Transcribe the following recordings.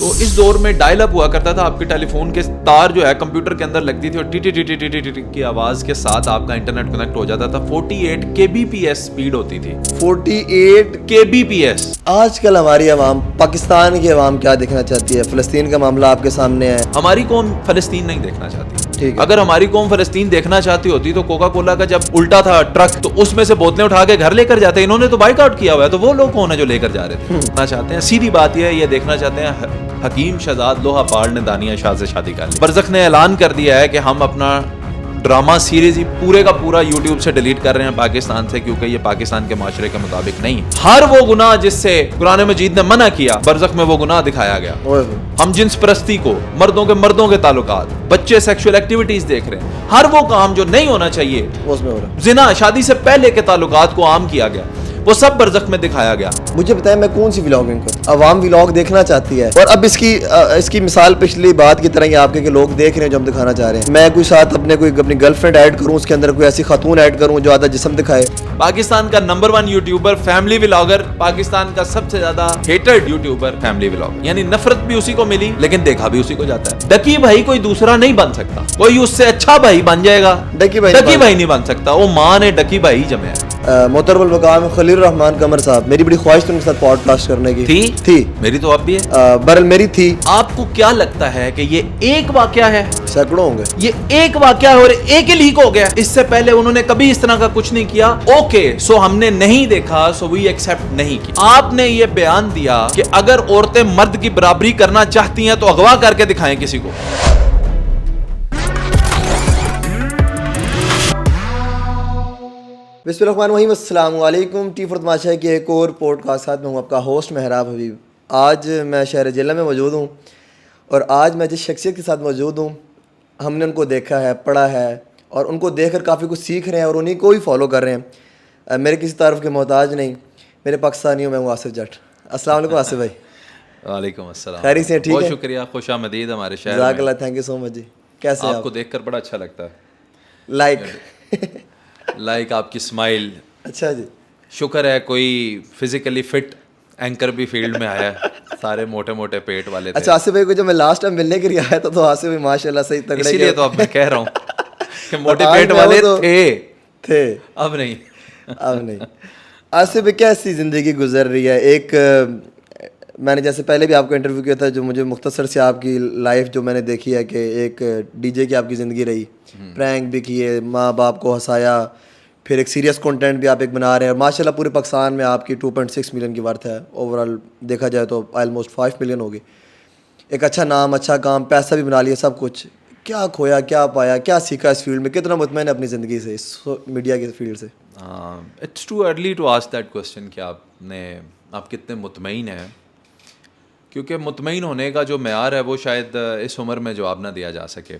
تو اس دور میں ڈائل اپ ہوا کرتا تھا, آپ کے ٹیلی فون کے تار جو ہے کمپیوٹر کے اندر لگتی تھی اور T T T T T T T کی آواز کے ساتھ آپ کا انٹرنیٹ کنیکٹ ہو جاتا تھا. 48 kbps سپیڈ ہوتی تھی. 48 kbps. آج کل ہماری عوام, پاکستان کی عوام کیا دیکھنا چاہتی ہے؟ فلسطین کا معاملہ آپ کے سامنے ہے. ہماری قوم فلسطین نہیں دیکھنا چاہتی. ٹھیک ہے. اگر ہماری قوم فلسطین دیکھنا چاہتی ہوتی تو کوکا کولا کا جب الٹا تھا ٹرک تو اس میں سے بوتلیں اٹھا کے گھر لے کر جاتے. انہوں نے تو بائیک آؤٹ کیا ہوا ہے, تو وہ لوگ کون ہیں جو لے کر جا رہے تھے؟ دیکھنا چاہتے ہیں. سیدھی بات یہ ہے, یہ دیکھنا چاہتے ہیں حکیم شہزاد لوہا پاڑ نے دانیہ شاہ سے شادی کر لی. برزخ نے اعلان کر دیا ہے کہ ہم اپنا ڈرامہ سیریز ہی پورے کا پورا یوٹیوب سے ڈیلیٹ کر رہے ہیں پاکستان سے, کیونکہ یہ پاکستان کے معاشرے کے مطابق نہیں ہے. ہر وہ گناہ جس سے قرآن مجید نے منع کیا, برزخ میں وہ گناہ دکھایا گیا. ہم جنس پرستی کو, مردوں کے تعلقات, بچے سیکشول ایکٹیویٹیز دیکھ رہے ہیں. ہر وہ کام جو نہیں ہونا چاہیے, زنا, شادی سے پہلے کے تعلقات کو عام کیا گیا, وہ سب برزخ میں دکھایا گیا. مجھے بتائیں میں کون سی ولاگنگ کروں؟ عوام ولاگ دیکھنا چاہتی ہے, اور اب اس کی مثال پچھلی بات کی طرح ہی آپ کے کہ لوگ دیکھ رہے ہیں جو ہم دکھانا چاہ رہے ہیں. میں کوئی ساتھ اپنی گرل فرینڈ ایڈ کروں, اس کے اندر کوئی ایسی خاتون ایڈ کروں جو آدھا جسم دکھائے. پاکستان کا number 1 YouTuber family vlogger, Pakistan کا سب سے زیادہ ہیٹرڈ یوٹیوبر فیملی ولاگر, یعنی نفرت بھی اسی کو ملی لیکن دیکھا بھی اسی کو جاتا ہے. ڈکی بھائی کوئی دوسرا نہیں بن سکتا, کوئی اس سے اچھا بھائی بن جائے گا, ڈکی بھائی نہیں بن سکتا. وہ ماں نے ڈکی بھائی جمے ہیں. محترم الوقار خلیل الرحمان قمر صاحب, میری بڑی خواہش تم کے ساتھ پوڈ کاسٹ کرنے کی تھی. میری تو اب بھی ہے, برل میری تھی. آپ کو کیا لگتا ہے کہ یہ ایک واقعہ ہے؟ سینکڑوں ہوں گے. یہ ایک واقعہ ہے اور ایک ہی لیک ہو گیا. اس سے پہلے انہوں نے کبھی اس طرح کا کچھ نہیں کیا. اوکے, سو ہم نے نہیں دیکھا, سو وی ایکسپٹ نہیں کیا. آپ نے یہ بیان دیا کہ اگر عورتیں مرد کی برابری کرنا چاہتی ہیں تو اغوا کر کے دکھائیں کسی کو. بسم اللہ الرحمن الرحیم. السلام علیکم. ٹی فور تماشا کی ایک اور پوڈ کاسٹ ساتھ میں ہوں آپ کا ہوسٹ محراب حبیب. آج میں شہر جیلہ میں موجود ہوں, اور آج میں جس شخصیت کے ساتھ موجود ہوں, ہم نے ان کو دیکھا ہے, پڑھا ہے, اور ان کو دیکھ کر کافی کچھ سیکھ رہے ہیں اور انہیں کو ہی فالو کر رہے ہیں. میرے کسی تعارف کے محتاج نہیں, میرے پاکستانی ہوں, میں ہوں آصف جٹ. السلام علیکم آصف بھائی. وعلیکم السلام. خیریت سے ٹھیک ہے؟ بہت شکریہ, خوش آمدید ہمارے شہر میں. جزاک اللہ, تھینک یو سو مچ جی. کیسے آپ کو دیکھ کر بڑا اچھا لگتا ہے. لائک آپ کی اسمائل. اچھا جی, شکر ہے کوئی فزیکلی فٹ اینکر بھی فیلڈ میں آیا ہے, سارے موٹے موٹے پیٹ والے تھے. اچھا آصف بھائی کو جب میں لاسٹ ٹائم ملنے کے لیے آیا تھا تو آصف بھائی ماشاء اللہ صحیح تگڑے, اسی لیے تو اب میں کہہ رہا ہوں کہ موٹے پیٹ والے تھے, اب نہیں. آصف بھائی کیسی زندگی گزر رہی ہے؟ ایک میں نے جیسے پہلے بھی آپ کو انٹرویو کیا تھا, جو مجھے مختصر سے آپ کی لائف جو میں نے دیکھی ہے کہ ایک ڈی جے کی آپ کی زندگی رہی, پرینک بھی کیے, ماں باپ کو ہنسایا, پھر ایک سیریس کنٹینٹ بھی آپ ایک بنا رہے ہیں, اور ماشاء اللہ پورے پاکستان میں آپ کی 2.6 ملین کی ورتھ ہے. اوور آل دیکھا جائے تو آلموسٹ 5 ملین ہوگی. ایک اچھا نام, اچھا کام, پیسہ بھی بنا لیا, سب کچھ. کیا کھویا, کیا پایا, کیا سیکھا اس فیلڈ میں, کتنا مطمئن ہے اپنی زندگی سے, اس میڈیا کی فیلڈ سے؟ It's too early to ask that question کہ آپ کتنے مطمئن ہیں, کیونکہ مطمئن ہونے کا جو معیار ہے وہ شاید اس عمر میں جواب نہ دیا جا سکے.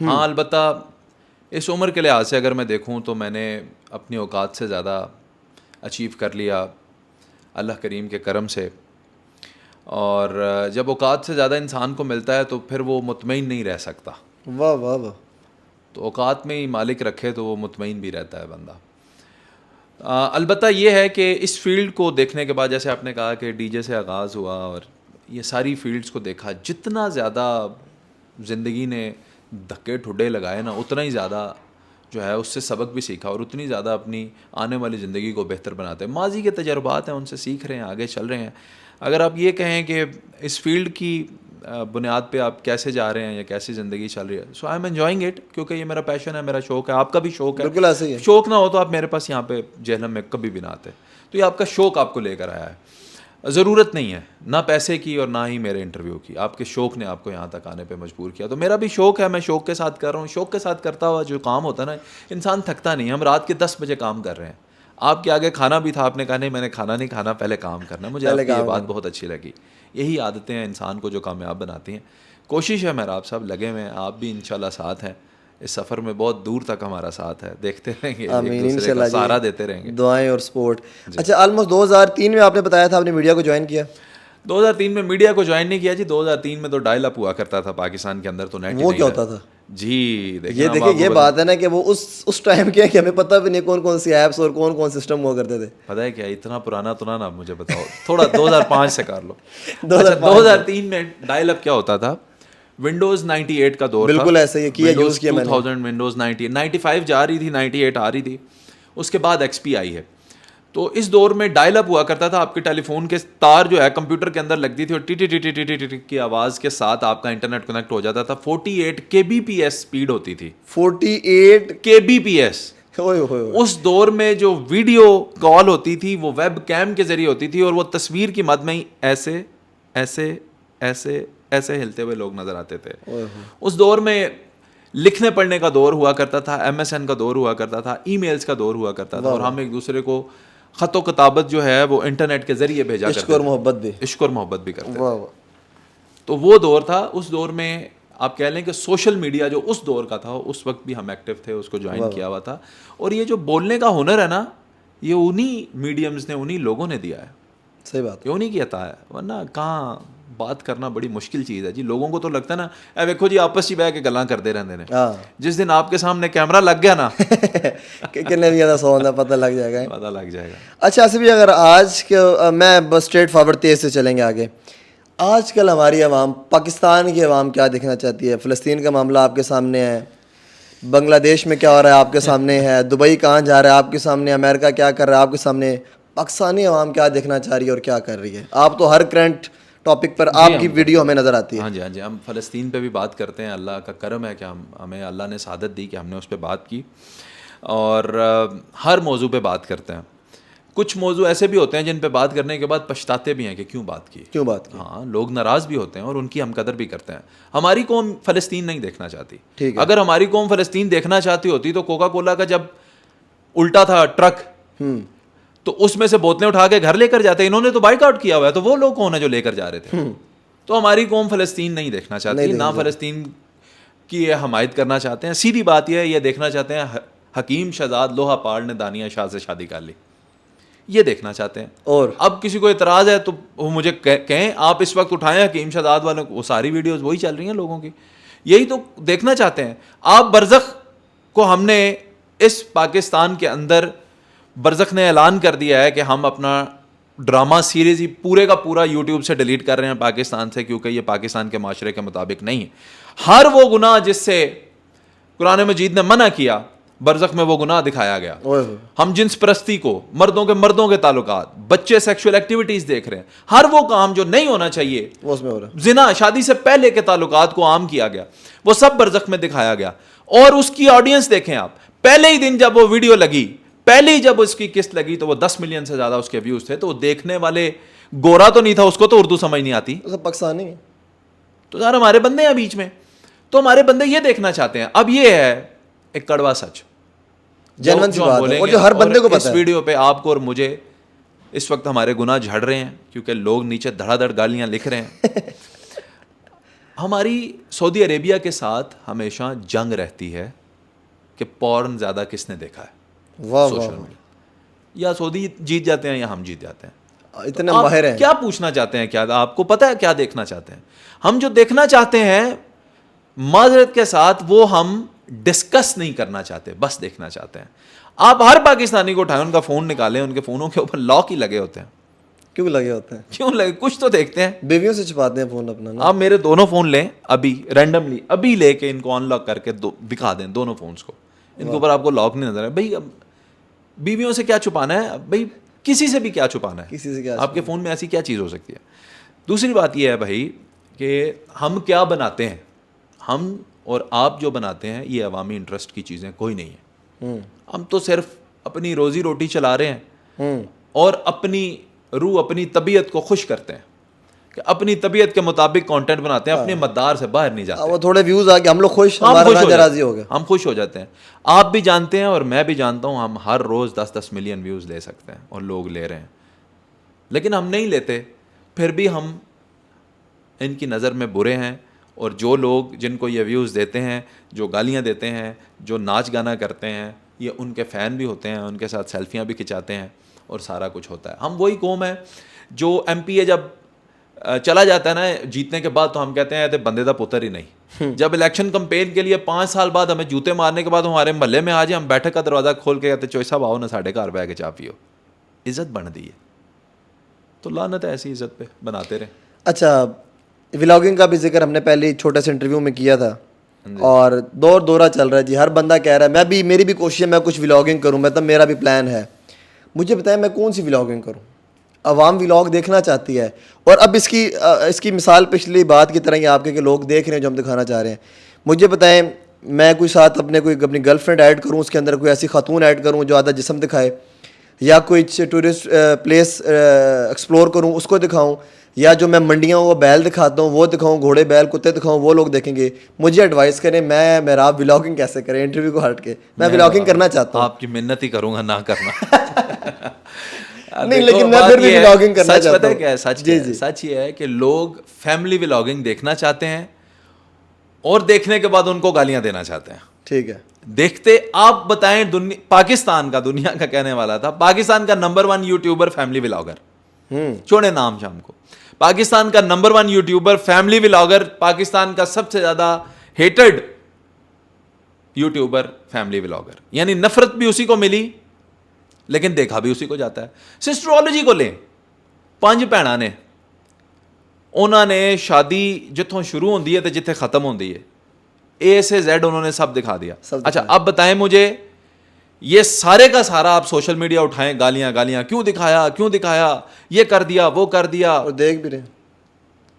ہاں البتہ اس عمر کے لحاظ سے اگر میں دیکھوں تو میں نے اپنی اوقات سے زیادہ اچیو کر لیا اللہ کریم کے کرم سے. اور جب اوقات سے زیادہ انسان کو ملتا ہے تو پھر وہ مطمئن نہیں رہ سکتا. واہ واہ واہ. تو اوقات میں ہی مالک رکھے تو وہ مطمئن بھی رہتا ہے بندہ. البتہ یہ ہے کہ اس فیلڈ کو دیکھنے کے بعد, جیسے آپ نے کہا کہ ڈی جے سے آغاز ہوا اور یہ ساری فیلڈز کو دیکھا, جتنا زیادہ زندگی نے دھکے ٹھڈے لگائے نا, اتنا ہی زیادہ جو ہے اس سے سبق بھی سیکھا, اور اتنی زیادہ اپنی آنے والی زندگی کو بہتر بناتے ہیں. ماضی کے تجربات ہیں, ان سے سیکھ رہے ہیں, آگے چل رہے ہیں. اگر آپ یہ کہیں کہ اس فیلڈ کی بنیاد پہ آپ کیسے جا رہے ہیں یا کیسی زندگی چل رہی ہے, سو آئی ایم انجوائنگ اٹ, کیونکہ یہ میرا پیشن ہے, میرا شوق ہے. آپ کا بھی شوق ہے. بالکل ایسے ہی ہے. شوق نہ ہو تو آپ میرے پاس یہاں پہ جہلم میں کبھی بھی نہ آتے. تو یہ آپ کا شوق آپ کو لے کر آیا ہے. ضرورت نہیں ہے نہ پیسے کی اور نہ ہی میرے انٹرویو کی, آپ کے شوق نے آپ کو یہاں تک آنے پہ مجبور کیا. تو میرا بھی شوق ہے, میں شوق کے ساتھ کر رہا ہوں. شوق کے ساتھ کرتا ہوا جو کام ہوتا ہے نا, انسان تھکتا نہیں. ہم رات کے 10 بجے کام کر رہے ہیں, آپ کے آگے کھانا بھی تھا, آپ نے کہا نہیں میں نے کھانا نہیں کھانا, پہلے کام کرنا. مجھے آپ کی یہ بات بہت اچھی لگی. یہی عادتیں ہیں انسان کو جو کامیاب بناتی ہیں. کوشش ہے میرا, آپ سب لگے ہوئے ہیں, آپ بھی انشاءاللہ ساتھ ہیں اس سفر میں, بہت دور تک ہمارا ساتھ ہے. دیکھتے رہیں گے, ایک دوسرے کا سہارا دیتے رہیں گے, دعائیں اور سپورٹ. اچھا آلموسٹ 2003 میں آپ نے بتایا تھا آپ نے میڈیا کو جوائن کیا. 2003 میں میڈیا کو جوائن نہیں کیا جی. 2003 میں تو ڈائل اپ ہوا کرتا تھا پاکستان کے اندر, تو نیٹ وہ کیا ہوتا تھا؟ جی یہ دیکھیں یہ بات ہے نا کہ وہ اس ٹائم کے کہ ہمیں پتہ بھی نہیں کون کون سی ایپس اور کون کون سسٹم ہوا کرتے تھے. پتہ ہے کیا اتنا پرانا تو نہ مجھے بتاؤ, تھوڑا 2005 سے کر لو. 2003 میں ڈائل اپ کیا ہوتا تھا, ونڈوز 98 کا دور تھا. بالکل ایسا ہی کیا, یوز کیا میں نے. 2000 ونڈوز 95 جا رہی تھی, 98 آ رہی تھی, اس کے بعد ایکس پی آئی ہے. تو اس دور میں ڈائل اپ ہوا کرتا تھا, آپ کے ٹیلی فون کے تار جو ہے کمپیوٹر کے اندر لگتی تھی اور T T T T T T T کی آواز کے ساتھ آپ کا انٹرنیٹ کنیکٹ ہو جاتا تھا. 48 Kbps اسپیڈ ہوتی تھی. 48 Kbps. اس دور میں جو ویڈیو کال ہوتی تھی وہ ویب کیم کے ذریعے ہوتی تھی اور وہ تصویر کی مد میں ہی ایسے ایسے ایسے ایسے ہلتے ہوئے لوگ نظر آتے تھے. اس دور میں لکھنے پڑھنے کا دور ہوا کرتا تھا, MSN کا دور ہوا کرتا تھا, ای میلز کا دور ہوا کرتا تھا, اور ہم ایک دوسرے کو خط و کتابت جو ہے وہ انٹرنیٹ کے ذریعے بھیجا کرتے تھے. عشق اور محبت بھی کرتے تھے. تو وہ دور تھا. اس دور میں آپ کہہ لیں کہ سوشل میڈیا جو اس دور کا تھا اس وقت بھی ہم ایکٹیو تھے, اس کو جوائن کیا ہوا تھا. اور یہ جو بولنے کا ہنر ہے نا, یہ انہی میڈیمز نے, انہی لوگوں نے دیا ہے. صحیح بات, یہ انہی کی عطا ہے, ورنہ کہاں بات کرنا بڑی مشکل چیز ہے جی. لوگوں کو تو لگتا ہے نا اے دیکھو جی آپس ہی بیٹھ کے گلاں کرتے رہتے ہیں. جس دن آپ کے سامنے کیمرہ لگ گیا نا کتنے بھی زیادہ سو پتہ لگ جائے گا, پتہ لگ جائے گا. اچھا ایسے بھی اگر آج کے میں بس اسٹریٹ فارورڈ تیز سے چلیں گے آگے, آج کل ہماری عوام, پاکستان کی عوام کیا دیکھنا چاہتی ہے؟ فلسطین کا معاملہ آپ کے سامنے ہے, بنگلہ دیش میں کیا ہو رہا ہے آپ کے سامنے ہے, دبئی کہاں جا رہا ہے آپ کے سامنے, امریکہ کیا کر رہا ہے آپ کے سامنے. پاکستانی عوام کیا دیکھنا چاہ رہی ہے اور کیا کر رہی ہے؟ آپ تو ہر کرنٹ ٹاپک پر آپ کی ویڈیو ہمیں نظر آتی ہے. ہاں جی ہاں جی, ہم فلسطین پہ بھی بات کرتے ہیں. اللہ کا کرم ہے کہ ہمیں اللہ نے سعادت دی کہ ہم نے اس پہ بات کی, اور ہر موضوع پہ بات کرتے ہیں. کچھ موضوع ایسے بھی ہوتے ہیں جن پہ بات کرنے کے بعد پچھتاتے بھی ہیں کہ کیوں بات کی. ہاں, لوگ ناراض بھی ہوتے ہیں اور ان کی ہم قدر بھی کرتے ہیں. ہماری قوم فلسطین نہیں دیکھنا چاہتی. اگر ہماری قوم فلسطین دیکھنا چاہتی ہوتی تو کوکا کولا کا جب الٹا تھا ٹرک تو اس میں سے بوتلیں اٹھا کے گھر لے کر جاتے. انہوں نے تو بائک آؤٹ کیا ہوا ہے, تو وہ لوگ کون ہیں جو لے کر جا رہے تھے؟ تو ہماری قوم فلسطین نہیں دیکھنا چاہتی, نہ فلسطین کی یہ حمایت کرنا چاہتے ہیں. سیدھی بات یہ ہے, یہ دیکھنا چاہتے ہیں حکیم شہزاد لوہا پاڑ نے دانیہ شاہ سے شادی کر لی, یہ دیکھنا چاہتے ہیں. اور اب کسی کو اعتراض ہے تو وہ مجھے کہیں, آپ اس وقت اٹھائیں حکیم شہزاد والوں کو, وہ ساری ویڈیوز وہی چل رہی ہیں لوگوں کی, یہی تو دیکھنا چاہتے ہیں. آپ برزخ کو, ہم نے اس پاکستان کے اندر برزخ نے اعلان کر دیا ہے کہ ہم اپنا ڈرامہ سیریز ہی پورے کا پورا یوٹیوب سے ڈیلیٹ کر رہے ہیں پاکستان سے, کیونکہ یہ پاکستان کے معاشرے کے مطابق نہیں ہے. ہر وہ گناہ جس سے قرآن مجید نے منع کیا, برزخ میں وہ گناہ دکھایا گیا. ہم جنس پرستی کو, مردوں کے تعلقات, بچے سیکشول ایکٹیویٹیز دیکھ رہے ہیں, ہر وہ کام جو نہیں ہونا چاہیے, زنا, شادی سے پہلے کے تعلقات کو عام کیا گیا, وہ سب برزخ میں دکھایا گیا. اور اس کی آڈینس دیکھیں آپ, پہلے ہی دن جب وہ ویڈیو لگی, پہلے ہی جب اس کی قسط لگی تو وہ 10 ملین سے زیادہ اس کے ویوز تھے. تو دیکھنے والے گورا تو نہیں تھا, اس کو تو اردو سمجھ نہیں آتی, پاکستانی ہے تو یار ہمارے بندے ہیں بیچ میں, تو ہمارے بندے یہ دیکھنا چاہتے ہیں. اب یہ ہے ایک کڑوا سچ جنون سی بات ہے, اور جو ہر بندے کو پتہ ہے. اس ویڈیو پہ آپ کو اور مجھے اس وقت ہمارے گناہ جھڑ رہے ہیں, کیونکہ لوگ نیچے دھڑا دھڑ گالیاں لکھ رہے ہیں. ہماری سعودی عربیہ کے ساتھ ہمیشہ جنگ رہتی ہے کہ پورن زیادہ کس نے دیکھا ہے سوشل میڈیا. یا سعودی جیت جاتے ہیں یا ہم جیت جاتے ہیں. اتنے ماہر ہیں. کیا پوچھنا چاہتے ہیں, کیا آپ کو پتہ ہے کیا دیکھنا چاہتے ہیں؟ ہم جو دیکھنا چاہتے ہیں معذرت کے ساتھ وہ ہم ڈسکس نہیں کرنا چاہتے, بس دیکھنا چاہتے ہیں. آپ ہر پاکستانی کو اٹھائیں, ان کا فون نکالیں, ان کے فونوں کے اوپر لاک ہی لگے ہوتے ہیں. کیوں لگے ہوتے ہیں؟ کیوں لگے؟ کچھ تو دیکھتے ہیں. بیویوں سے چھپاتے ہیں فون اپنا. آپ میرے دونوں فون لیں ابھی, رینڈملی ابھی لے کے ان کو ان لاک کر کے دکھا دیں دونوں فونس کو, ان کے اوپر آپ کو لاک نہیں نظر آئے. بھائی بیویوں سے کیا چھپانا ہے بھائی, کسی سے بھی کیا چھپانا ہے, کسی سے کیا, آپ کے فون میں ایسی کیا چیز ہو سکتی ہے. دوسری بات یہ ہے بھائی کہ ہم کیا بناتے ہیں, ہم اور آپ جو بناتے ہیں یہ عوامی انٹرسٹ کی چیزیں کوئی نہیں ہیں. ہم تو صرف اپنی روزی روٹی چلا رہے ہیں اور اپنی روح, اپنی طبیعت کو خوش کرتے ہیں کہ اپنی طبیعت کے مطابق کانٹینٹ بناتے ہیں, اپنے مدار سے باہر نہیں جاتے. وہ تھوڑے ویوز آ کے ہم لوگ خوش, راضی ہو گئے, ہم خوش ہو جاتے ہیں. آپ بھی جانتے ہیں اور میں بھی جانتا ہوں, ہم ہر روز 10-10 ملین ویوز لے سکتے ہیں اور لوگ لے رہے ہیں, لیکن ہم نہیں لیتے, پھر بھی ہم ان کی نظر میں برے ہیں. اور جو لوگ جن کو یہ ویوز دیتے ہیں, جو گالیاں دیتے ہیں, جو ناچ گانا کرتے ہیں, یہ ان کے فین بھی ہوتے ہیں, ان کے ساتھ سیلفیاں بھی کھنچاتے ہیں اور سارا کچھ ہوتا ہے. ہم وہی قوم ہے جو ایم پی اے جب چلا جاتا ہے نا جیتنے کے بعد تو ہم کہتے ہیں بندے دا پتر ہی نہیں. جب الیکشن کمپین کے لیے 5 سال بعد ہمیں جوتے مارنے کے بعد ہمارے محلے میں آ جائے, ہم بیٹھک کا دروازہ کھول کے کہتے چوئی صاحب آؤ نا ساڈے گھر بہ کے چاہ پیو, عزت بن دی ہے. تو لعنت ہے ایسی عزت پہ, بناتے رہیں. اچھا, ولاگنگ کا بھی ذکر ہم نے پہلے چھوٹے سے انٹرویو میں کیا تھا, اور دورہ چل رہا ہے جی, ہر بندہ کہہ رہا ہے میری بھی کوشش ہے میں کچھ ولاگنگ کروں, مطلب میرا بھی پلان ہے. مجھے بتائیں میں کون سی ولاگنگ کروں؟ عوام ولاگ دیکھنا چاہتی ہے, اور اب اس کی مثال پچھلی بات کی طرح ہی آپ کے کہ لوگ دیکھ رہے ہیں جو ہم دکھانا چاہ رہے ہیں. مجھے بتائیں میں کوئی ساتھ اپنی گرل فرینڈ ایڈ کروں, اس کے اندر کوئی ایسی خاتون ایڈ کروں جو آدھا جسم دکھائے, یا کوئی ٹورسٹ پلیس ایکسپلور کروں اس کو دکھاؤں, یا جو میں منڈیاں وہ بیل دکھاتا ہوں وہ دکھاؤں, گھوڑے بیل کتے دکھاؤں وہ لوگ دیکھیں گے. مجھے ایڈوائز کریں میرا آپ ولاگنگ کیسے کریں, انٹرویو کو ہٹ کے میں ولاگنگ کرنا چاہتا ہوں. آپ کی منت ہی کروں گا نہ کرنا. نہیں لیکن میں پھر بھی ولاگنگ کرنا چاہتا ہوں. سچ پتہ ہے کیا ہے, سچ یہ ہے کہ لوگ فیملی ولاگنگ دیکھنا چاہتے ہیں اور دیکھنے کے بعد ان کو گالیاں دینا چاہتے ہیں. ٹھیک ہے, دیکھتے آپ بتائیں پاکستان کا, دنیا کا کہنے والا تھا, پاکستان کا نمبر 1 یوٹیوبر فیملی ولاگر, چھوڑے نام شام کو, پاکستان کا number 1 YouTuber family vlogger, Pakistan کا سب سے زیادہ ہیٹڈ یوٹیوبر فیملی ولاگر, یعنی نفرت بھی اسی کو ملی لیکن دیکھا بھی اسی کو جاتا ہے. سسٹرولوجی کو لیں, 5 بھیناں نے, انہوں نے شادی جتوں شروع ہوندی ہے تو جتنے ختم ہوندی ہے اے سے زیڈ انہوں نے سب دکھا دیا. اچھا اب بتائیں مجھے, یہ سارے کا سارا آپ سوشل میڈیا اٹھائیں, گالیاں کیوں دکھایا, یہ کر دیا وہ کر دیا, اور دیکھ بھی رہے.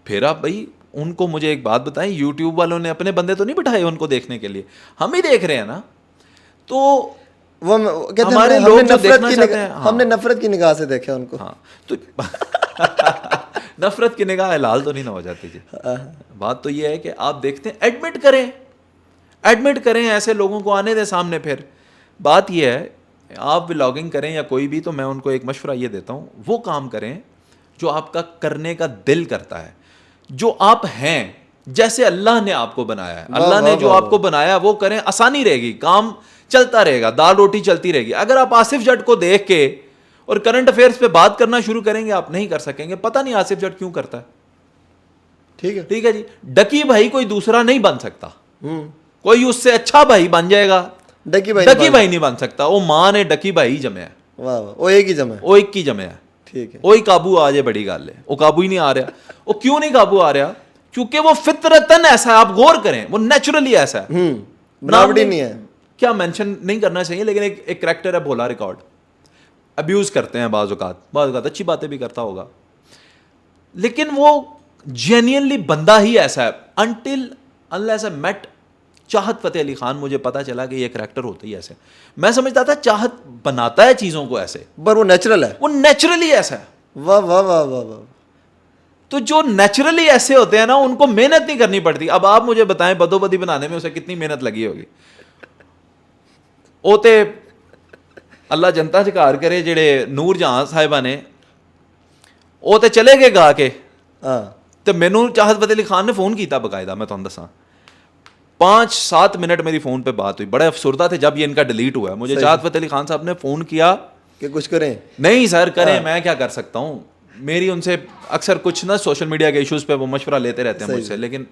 پھر آپ بھائی ان کو مجھے ایک بات بتائیں, یوٹیوب والوں نے اپنے بندے تو نہیں بٹھائے ان کو دیکھنے کے لیے, ہم ہی دیکھ رہے ہیں نا. تو وہ کہتے ہیں ہم نے نفرت کی نگاہ سے دیکھا ان کو. ہاں تو نفرت کی نگاہ حلال تو نہیں نہ ہو جاتی جی. بات تو یہ ہے کہ آپ دیکھتے ہیں, ایڈمٹ کریں ایسے لوگوں کو آنے دیں سامنے. پھر بات یہ ہے آپ ولاگنگ کریں یا کوئی بھی, تو میں ان کو ایک مشورہ یہ دیتا ہوں, وہ کام کریں جو آپ کا کرنے کا دل کرتا ہے, جو آپ ہیں, جیسے اللہ نے آپ کو بنایا ہے. اللہ نے جو آپ کو بنایا وہ کریں, آسانی رہے گی, کام چلتا رہے گا, دال روٹی چلتی رہے گی. اگر آپ آصف جٹ کو دیکھ کے اور کرنٹ افیئرس پہ بات کرنا شروع کریں گے, آپ نہیں کر سکیں گے. پتہ نہیں آصف جٹ کیوں کرتا ہے. ٹھیک ہے جی, ڈکی بھائی کوئی دوسرا نہیں بن سکتا, کوئی اس سے اچھا بھائی بن جائے گا, ڈکی بھائی نہیں بن سکتا. وہ ماں نے ڈکی بھائی جمع ہے, وہ ایک ہی جمع ہے. ٹھیک ہے, وہی قابو آ جائے بڑی گل ہے. وہ قابو ہی نہیں آ رہا. وہ کیوں نہیں قابو آ رہا؟ کیونکہ وہ فطرتاً ایسا ہے, آپ غور کریں, وہ نیچرلی ایسا ہے, بناوٹی نہیں ہے. کیا مینشن نہیں کرنا چاہیے لیکن ایک کریکٹر ہے بھولا ریکارڈ, ابیوز کرتے ہیں بعض اوقات اچھی باتیں بھی کرتا ہوگا, لیکن وہ جینئنلی بندہ ہی ایسا ہے. انٹل انلیس ائی میٹ چاہت فتح علی خان, مجھے پتا چلا کہ یہ کریکٹر ہوتا ہی ایسے. میں سمجھتا تھا چاہت بناتا ہے چیزوں کو ایسے, پر وہ نیچرل ہے, وہ نیچرلی ایسا ہے. واہ واہ واہ واہ واہ. تو جو نیچرلی ایسے ہوتے ہیں نا, ان کو محنت نہیں کرنی پڑتی. اب آپ مجھے بتائیں بدو بدی بنانے میں اسے کتنی محنت لگی ہوگی. وہ تے اللہ جنتا چکار کرے, جڑے نور جہاں صاحبہ نے, وہ تے چلے گئے گا کے, تو مینوں چاہت فتح علی خان نے فون کیتا باقاعدہ, میں تمہیں دساں 5-7 منٹ میری فون پہ بات ہوئی. بڑے افسردہ تھے جب یہ ان کا ڈیلیٹ ہوا ہے. مجھے چاہت فتح علی خان صاحب نے فون کیا کہ کچھ کریں. نہیں سر کریں, میں کیا کر سکتا ہوں. میری ان سے اکثر کچھ نا سوشل میڈیا کے ایشوز پہ وہ مشورہ لیتے رہتے ہیں مجھ سے. لیکن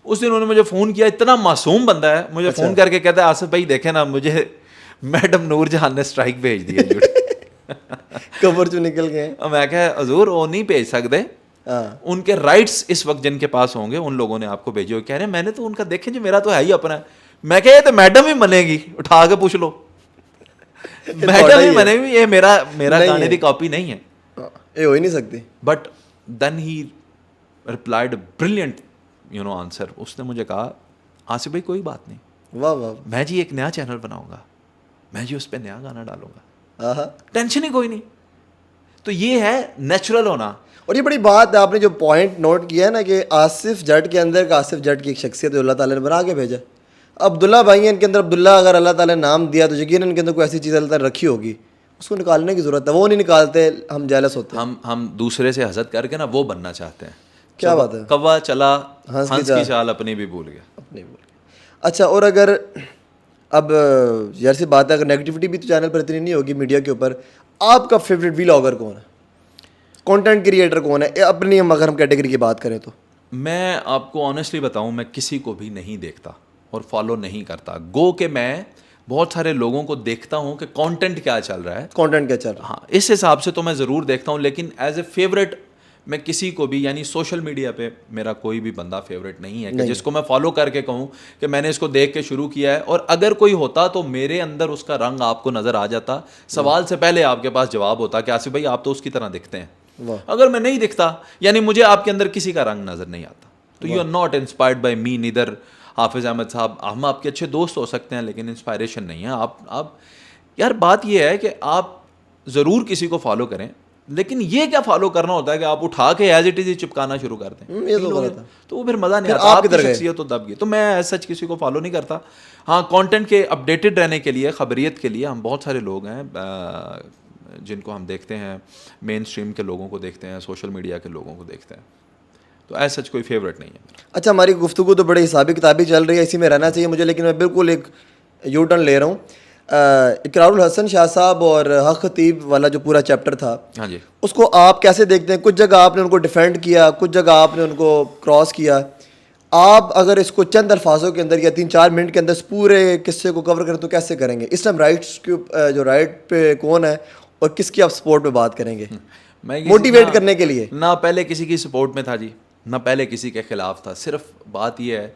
اس دن انہوں نے مجھے فون کیا, اتنا معصوم بندہ ہے, مجھے فون کر کے کہتا ہے آصف بھائی دیکھیں نا, مجھے میڈم نور جہان نے اسٹرائک بھیج دی ہے. کور چوں نکل گئے. میں کہا حضور وہ نہیں بھیج سکتے, ان کے رائٹس اس وقت جن کے پاس ہوں گے ان لوگوں نے آپ کو بھیجے ہوئے. کہہ رہے ہیں میں نے تو ان کا دیکھیں جو میرا تو ہے ہی اپنا ہے. میں کہا یہ تو میڈم ہی منے گی, اٹھا کے پوچھ لو, میڈم ہی منے گی, یہ میرا گانے کی کاپی نہیں ہے, یہ ہو ہی نہیں سکتی. But then he replied brilliant answer. اس نے مجھے کہا آصف بھائی کوئی بات نہیں, واہ واہ, میں جی ایک نیا چینل بناؤں گا, میں جی اس پہ نیا گانا ڈالوں گا, ٹینشن ہی کوئی نہیں. تو یہ ہے نیچرل ہونا. اور یہ بڑی بات ہے, آپ نے جو پوائنٹ نوٹ کیا ہے نا کہ آصف جٹ کے اندر کا آصف جٹ کی ایک شخصیت اللہ تعالیٰ نے بنا کے بھیجا. عبداللہ بھائی ہیں, ان کے اندر عبداللہ اگر اللہ تعالیٰ نے نام دیا تو یقیناً ان کے اندر کوئی ایسی چیز اللہ تعالیٰ نے رکھی ہوگی, اس کو نکالنے کی ضرورت ہے. وہ نہیں نکالتے, ہم جیلس ہوتے ہیں. ہم دوسرے سے حسد کر کے نا وہ بننا چاہتے ہیں. کیا بات ہے, کوا چلا ہنس کی چال اپنی بھی بھول گیا. اچھا, اور اگر اب یار سی بات ہے, اگر نیگیٹیوٹی بھی تو چینل پر اتنی نہیں ہوگی میڈیا کے اوپر, آپ کا فیوریٹ ولاگر کون ہے؟ کانٹینٹ کریٹر کون ہے اپنی اگر ہم کیٹیگری کی بات کریں تو؟ میں آپ کو آنیسٹلی بتاؤں, میں کسی کو بھی نہیں دیکھتا اور فالو نہیں کرتا. گو کہ میں بہت سارے لوگوں کو دیکھتا ہوں کہ کانٹینٹ کیا چل رہا ہے, کانٹینٹ کیا چل رہا ہے, ہاں اس حساب سے تو میں ضرور دیکھتا ہوں, لیکن ایز اے فیوریٹ میں کسی کو بھی, یعنی سوشل میڈیا پہ میرا کوئی بھی بندہ فیوریٹ نہیں ہے کہ جس کو میں فالو کر کے کہوں کہ میں نے اس کو دیکھ کے شروع کیا ہے. اور اگر کوئی ہوتا تو میرے اندر اس کا رنگ آپ کو نظر آ جاتا, سوال سے پہلے آپ کے پاس جواب ہوتا کہ آصف بھائی آپ تو اس کی طرح دکھتے ہیں. اگر میں نہیں دکھتا, یعنی مجھے آپ کے اندر کسی کا رنگ نظر نہیں آتا, تو you are not inspired by me neither. Hafiz Ahmed صاحب, ہم آپ کے اچھے دوست ہو سکتے ہیں لیکن انسپائریشن نہیں ہے. آپ یار بات یہ ہے کہ آپ ضرور کسی کو فالو کریں, لیکن یہ کیا فالو کرنا ہوتا ہے کہ آپ اٹھا کے ایز اٹ از چپکانا شروع کر دیں, تو وہ پھر مزہ نہیں آتا, آپ کی شخصیت تو دب گئی. تو میں ایز سچ کسی کو فالو نہیں کرتا. ہاں کانٹینٹ کے اپڈیٹڈ رہنے کے لیے, خبریت کے لیے ہم بہت سارے لوگ ہیں جن کو ہم دیکھتے ہیں, مین اسٹریم کے لوگوں کو دیکھتے ہیں, سوشل میڈیا کے لوگوں کو دیکھتے ہیں. تو ایز سچ کوئی فیوریٹ نہیں ہے. اچھا, ہماری گفتگو تو بڑی حسابی کتابی چل رہی ہے, اسی میں رہنا چاہیے مجھے, لیکن میں بالکل ایک یو ٹرن لے رہا ہوں. اقرار الحسن شاہ صاحب اور حق خطیب والا جو پورا چیپٹر تھا, ہاں جی, اس کو آپ کیسے دیکھتے ہیں؟ کچھ جگہ آپ نے ان کو ڈیفینڈ کیا, کچھ جگہ آپ نے ان کو کراس کیا. آپ اگر اس کو چند الفاظوں کے اندر یا 3-4 منٹ کے اندر اس پورے قصے کو کور کریں تو کیسے کریں گے؟ اس ٹائم رائٹس کے جو رائٹ پہ کون ہے اور کس کی آپ سپورٹ پہ بات کریں گے موٹیویٹ کرنے کے لیے؟ نہ پہلے کسی کی سپورٹ میں تھا جی, نہ پہلے کسی کے خلاف تھا. صرف بات یہ ہے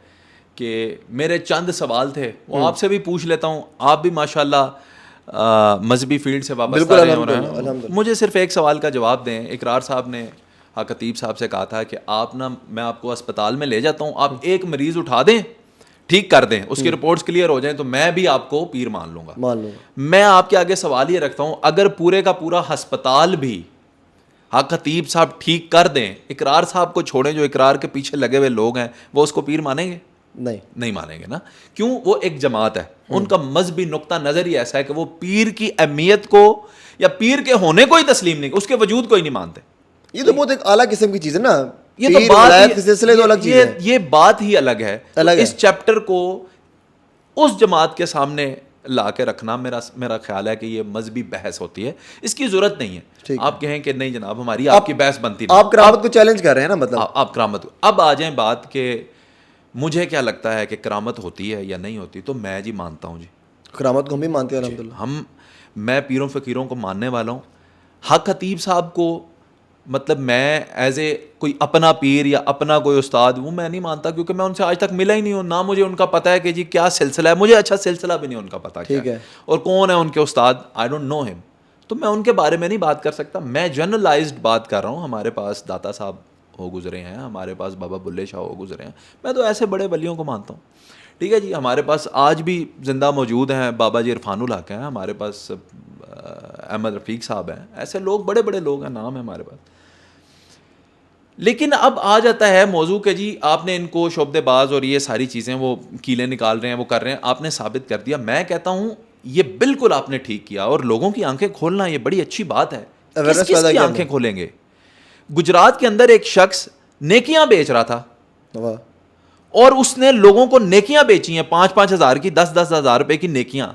کہ میرے چند سوال تھے, وہ آپ سے بھی پوچھ لیتا ہوں. آپ بھی ماشاءاللہ مذہبی فیلڈ سے وابستہ رہے ہو رہے ہیں. مجھے صرف ایک سوال کا جواب دیں. اقرار صاحب نے حق خطیب صاحب سے کہا تھا کہ آپ نا, میں آپ کو اسپتال میں لے جاتا ہوں, آپ ایک مریض اٹھا دیں, ٹھیک کر دیں, اس کی رپورٹس کلیئر ہو جائیں تو میں بھی آپ کو پیر مان لوں گا. میں آپ کے آگے سوال یہ رکھتا ہوں, اگر پورے کا پورا ہسپتال بھی حق خطیب صاحب ٹھیک کر دیں, اقرار صاحب کو چھوڑیں, جو اقرار کے پیچھے لگے ہوئے لوگ ہیں, وہ اس کو پیر مانیں گے؟ نہیں مانیں گے نا. کیوں؟ وہ ایک جماعت ہے, ان کا مذہبی نقطہ نظر ہی ایسا ہے کہ وہ پیر کی اہمیت کو یا پیر کے ہونے کو ہی تسلیم نہیں, اس کے وجود کو ہی نہیں مانتے. یہ تو بہت ایک اعلیٰ قسم کی چیز ہے نا, یہ تو بات ہی الگ ہے. اس چیپٹر کو اس جماعت کے سامنے لا کے رکھنا میرا خیال ہے کہ یہ مذہبی بحث ہوتی ہے, اس کی ضرورت نہیں ہے. آپ کہیں کہ نہیں جناب ہماری آپ کی بحث بنتی نہیں, آپ کرامت کو چیلنج کر رہے ہیں نا, مطلب آپ کرامت کو. اب آ جائیں بات کہ مجھے کیا لگتا ہے کہ کرامت ہوتی ہے یا نہیں ہوتی, تو میں جی مانتا ہوں. جی کرامت کو ہم بھی مانتے ہیں الحمدللہ. میں پیروں فقیروں کو ماننے والا ہوں. حق خطیب صاحب کو مطلب میں ایز اے کوئی اپنا پیر یا اپنا کوئی استاد وہ میں نہیں مانتا, کیونکہ میں ان سے آج تک ملا ہی نہیں ہوں, نہ مجھے ان کا پتہ ہے کہ جی کیا سلسلہ ہے, مجھے اچھا سلسلہ بھی نہیں ان کا پتہ کیا ہے اور کون ہے ان کے استاد, آئی ڈونٹ نو ہم. تو میں ان کے بارے میں نہیں بات کر سکتا. میں جنرلائزڈ بات کر رہا ہوں. ہمارے پاس داتا صاحب ہو گزرے ہیں, ہمارے پاس بابا بلے شاہ ہو گزرے ہیں, میں تو ایسے بڑے ولیوں کو مانتا ہوں. ٹھیک ہے جی, ہمارے پاس آج بھی زندہ موجود ہیں بابا جی عرفان الحق ہیں, ہمارے پاس احمد رفیق صاحب ہیں, ایسے لوگ بڑے بڑے لوگ ہیں, نام ہے ہمارے پاس. لیکن اب آ جاتا ہے موضوع کہ جی آپ نے ان کو شعبدے باز اور یہ ساری چیزیں وہ کیلیں نکال رہے ہیں, وہ کر رہے ہیں, آپ نے ثابت کر دیا. میں کہتا ہوں یہ بالکل آپ نے ٹھیک کیا, اور لوگوں کی آنکھیں کھولنا یہ بڑی اچھی بات ہے. کس کی آنکھیں کھولیں گے؟ گجرات کے اندر ایک شخص نیکیاں بیچ رہا تھا اور اس نے لوگوں کو نیکیاں بیچی ہیں 5-5 ہزار کی, 10-10 ہزار روپے کی نیکیاں.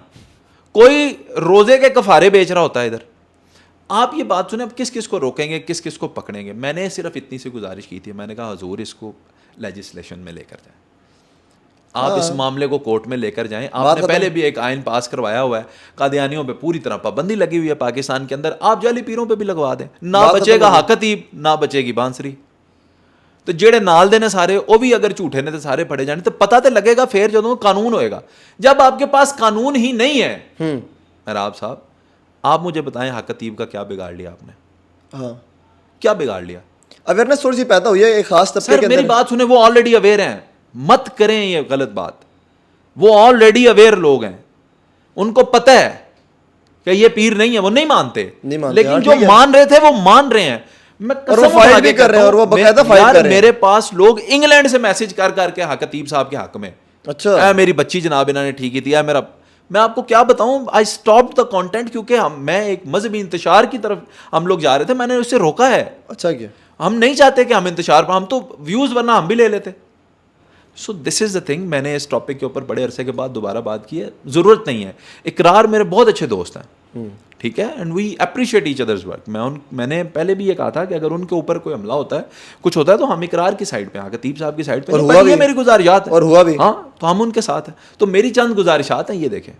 کوئی روزے کے کفارے بیچ رہا ہوتا ہے ادھر. آپ یہ بات سنیں, اب کس کس کو روکیں گے, کس کس کو پکڑیں گے؟ میں نے صرف اتنی سی گزارش کی تھی, میں نے کہا حضور اس کو لیجسلیشن میں لے کر جائیں, آپ اس معاملے کو کورٹ میں لے کر جائیں. آپ نے پہلے بھی ایک آئین پاس کروایا ہوا ہے, قادیانیوں پہ پوری طرح پابندی لگی ہوئی ہے پاکستان کے اندر, آپ جعلی پیروں پہ بھی لگوا دیں, نہ بچے گا حق خطیب, نہ بچے گی بانسری. تو جڑے نال دے نے سارے وہ بھی اگر جھوٹے نے تو سارے پڑے جانے, تو پتہ تو لگے گا پھر جدوں قانون ہوئے گا. جب آپ کے پاس قانون ہی نہیں ہے, عراب صاحب آپ مجھے بتائیں حق خطیب کا کیا بگاڑ لیا آپ نے؟ ہاں کیا بگاڑ لیا؟ اویئرنیس تھوڑی سی پیدا ہوئی ہے ایک خاص طبقے کے اندر. میری بات سنیں, وہ آلریڈی اویئر ہیں, مت کریں یہ غلط بات. وہ آلریڈی اویئر لوگ ہیں, ان کو پتہ ہے کہ یہ پیر نہیں ہے, وہ نہیں مانتے, لیکن جو مان رہے تھے وہ مان رہے ہیں. میں قسم اٹھا کے کر رہے ہیں, اور وہ باقاعدہ فائٹ کر رہے ہیں. میرے پاس لوگ انگلینڈ سے میسج کر کر کے حق خطیب صاحب کے حق میں, اچھا میری بچی جناب انہوں نے ٹھیک کی تھی, میرا, میں آپ کو کیا بتاؤں, آئی اسٹاپ دا کانٹینٹ, کیونکہ میں ایک مذہبی انتشار کی طرف ہم لوگ جا رہے تھے, میں نے اس سے روکا ہے. اچھا کیا, ہم نہیں چاہتے کہ ہم انتشار پہ, ہم تو ویوز ورنہ ہم بھی لے لیتے. سو دس از دا تھنگ. میں نے اس ٹاپک کے اوپر بڑے عرصے کے بعد دوبارہ بات کی ہے, ضرورت نہیں ہے. اقرار میرے بہت اچھے دوست ہیں, ٹھیک ہے, and we appreciate each other's work. میں نے پہلے بھی یہ کہا تھا کہ اگر ان کے اوپر کوئی حملہ ہوتا ہے, کچھ ہوتا ہے, تو ہم اقرار کی سائڈ پہ, خطیب صاحب کی سائڈ پہ, یہ میری گزارشات ہیں, اور ہوا بھی, ہاں, تو ہم ان کے ساتھ ہیں. تو میری چند گزارشات ہیں, یہ دیکھیں,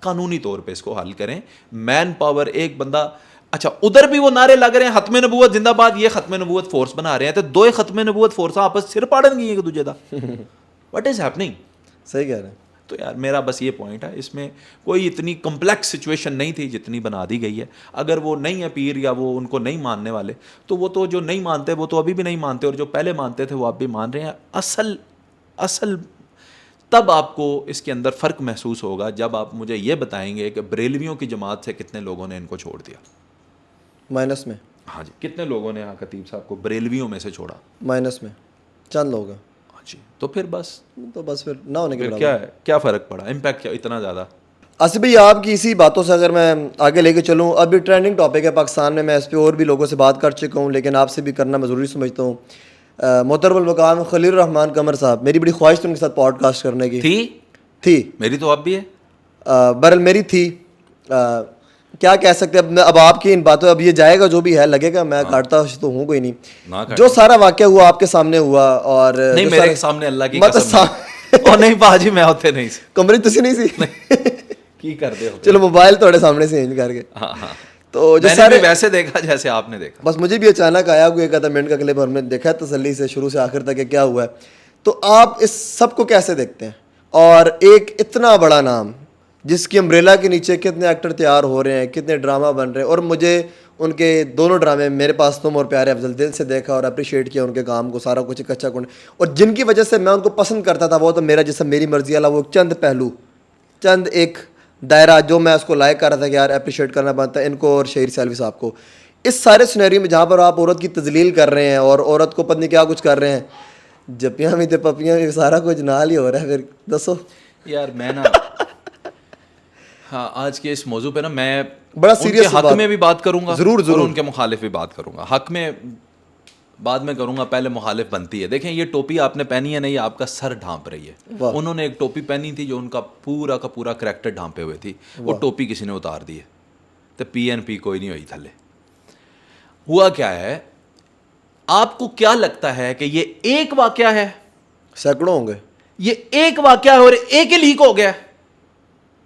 قانونی طور پہ اس کو حل کریں. مین پاور, ایک بندہ, اچھا ادھر بھی وہ نعرے لگ رہے ہیں ختم نبوت زندہ باد, یہ ختم نبوت فورس بنا رہے ہیں, تو دو ختم نبوت فورس آپس سر پاڑن گئی ایک دوجے دا. What is happening? صحیح کہہ رہے ہیں. تو یار میرا بس یہ پوائنٹ ہے, اس میں کوئی اتنی کمپلیکس سچویشن نہیں تھی جتنی بنا دی گئی ہے. اگر وہ نہیں ہے پیر یا وہ ان کو نہیں ماننے والے, تو وہ تو جو نہیں مانتے وہ تو ابھی بھی نہیں مانتے, اور جو پہلے مانتے تھے وہ اب بھی مان رہے ہیں. اصل تب آپ کو اس کے اندر فرق محسوس ہوگا جب آپ مجھے یہ بتائیں گے کہ بریلویوں کی جماعت سے کتنے لوگوں نے ان کو چھوڑ دیا. مائنس میں. ہاں جی, کتنے لوگوں نے خطیب صاحب کو بریلویوں میں سے چھوڑا؟ مائنس میں چند لوگ ہیں. جی, تو پھر پھر نہ ہونے کے کیا ہے, کیا فرق پڑا, امپیکٹ کیا اتنا زیادہ؟ آصف بھائی, آپ کی اسی باتوں سے اگر میں آگے لے کے چلوں, ابھی ٹرینڈنگ ٹاپک ہے پاکستان میں اس پہ اور بھی لوگوں سے بات کر چکا ہوں, لیکن آپ سے بھی کرنا میں ضروری سمجھتا ہوں. محترم المقام خلیل الرحمان قمر صاحب, میری بڑی خواہش تھی ان کے ساتھ پوڈ کاسٹ کرنے کی. تھی میری تو اب بھی ہے, برل میری تھی. کیا کہہ سکتے ہیں اب آپ کی ان باتوں, اب یہ جائے گا جو بھی ہے, لگے گا میں کاٹتا تو ہوں کوئی نہیں. جو سارا واقعہ ہوا آپ کے سامنے ہوا, اور نہیں میرے سامنے اللہ کی قسم اور نہیں باجی میں ہوتے نہیں سی کمرے تسی نہیں سی کی کرتے ہو, چلو موبائل تھوڑے سامنے سے چینج کر کے. ہاں ہاں, تو جو میں نے بھی ویسے دیکھا جیسے آپ نے دیکھا. بس مجھے بھی اچانک آیا کوئی ایک آدھا منٹ کا کلپ, ہم نے دیکھا تسلی سے شروع سے آخر تک کہ کیا ہوا ہے. تو آپ اس سب کو کیسے دیکھتے ہیں, اور ایک اتنا بڑا نام جس کی امبریلا کے نیچے کتنے ایکٹر تیار ہو رہے ہیں, کتنے ڈرامہ بن رہے ہیں, اور مجھے ان کے دونوں ڈرامے میرے پاس تم اور پیارے افضل دل سے دیکھا اور اپریشیٹ کیا ان کے کام کو, سارا کچھ ایک اچھا کون, اور جن کی وجہ سے میں ان کو پسند کرتا تھا وہ تو میرا جسم میری مرضی والا, وہ چند پہلو, چند ایک دائرہ جو میں اس کو لائک کر رہا تھا کہ یار اپریشیٹ کرنا بنتا ہے ان کو اور شہیر سیلوی صاحب کو. اس سارے سنیریو میں جہاں پر آپ عورت کی تذلیل کر رہے ہیں اور عورت کو پتہ نہیں کیا کچھ کر رہے ہیں, جپیاں بھی تے پپیاں بھی, سارا کچھ نال ہی ہو رہا ہے. پھر دسو یار میں نا ہاں آج کے اس موضوع پہ نا میں بڑا ان کے حق میں بھی بات کروں گا, ضرور ضرور, ان کے مخالف بھی بات کروں گا. حق میں بعد میں کروں گا, پہلے مخالف بنتی ہے. دیکھیں یہ ٹوپی آپ نے پہنی ہے نا, یہ آپ کا سر ڈھانپ رہی ہے. انہوں نے ایک ٹوپی پہنی تھی جو ان کا پورا کریکٹر ڈھانپے ہوئے تھی, وہ ٹوپی کسی نے اتار دی ہے, تو پی این پی کوئی نہیں ہوئی تھلے. ہوا کیا ہے, آپ کو کیا لگتا ہے کہ یہ ایک واقعہ ہے؟ سینکڑوں ہوں گے. یہ ایک واقعہ ہے اور ایک ہی لیک ہو گیا.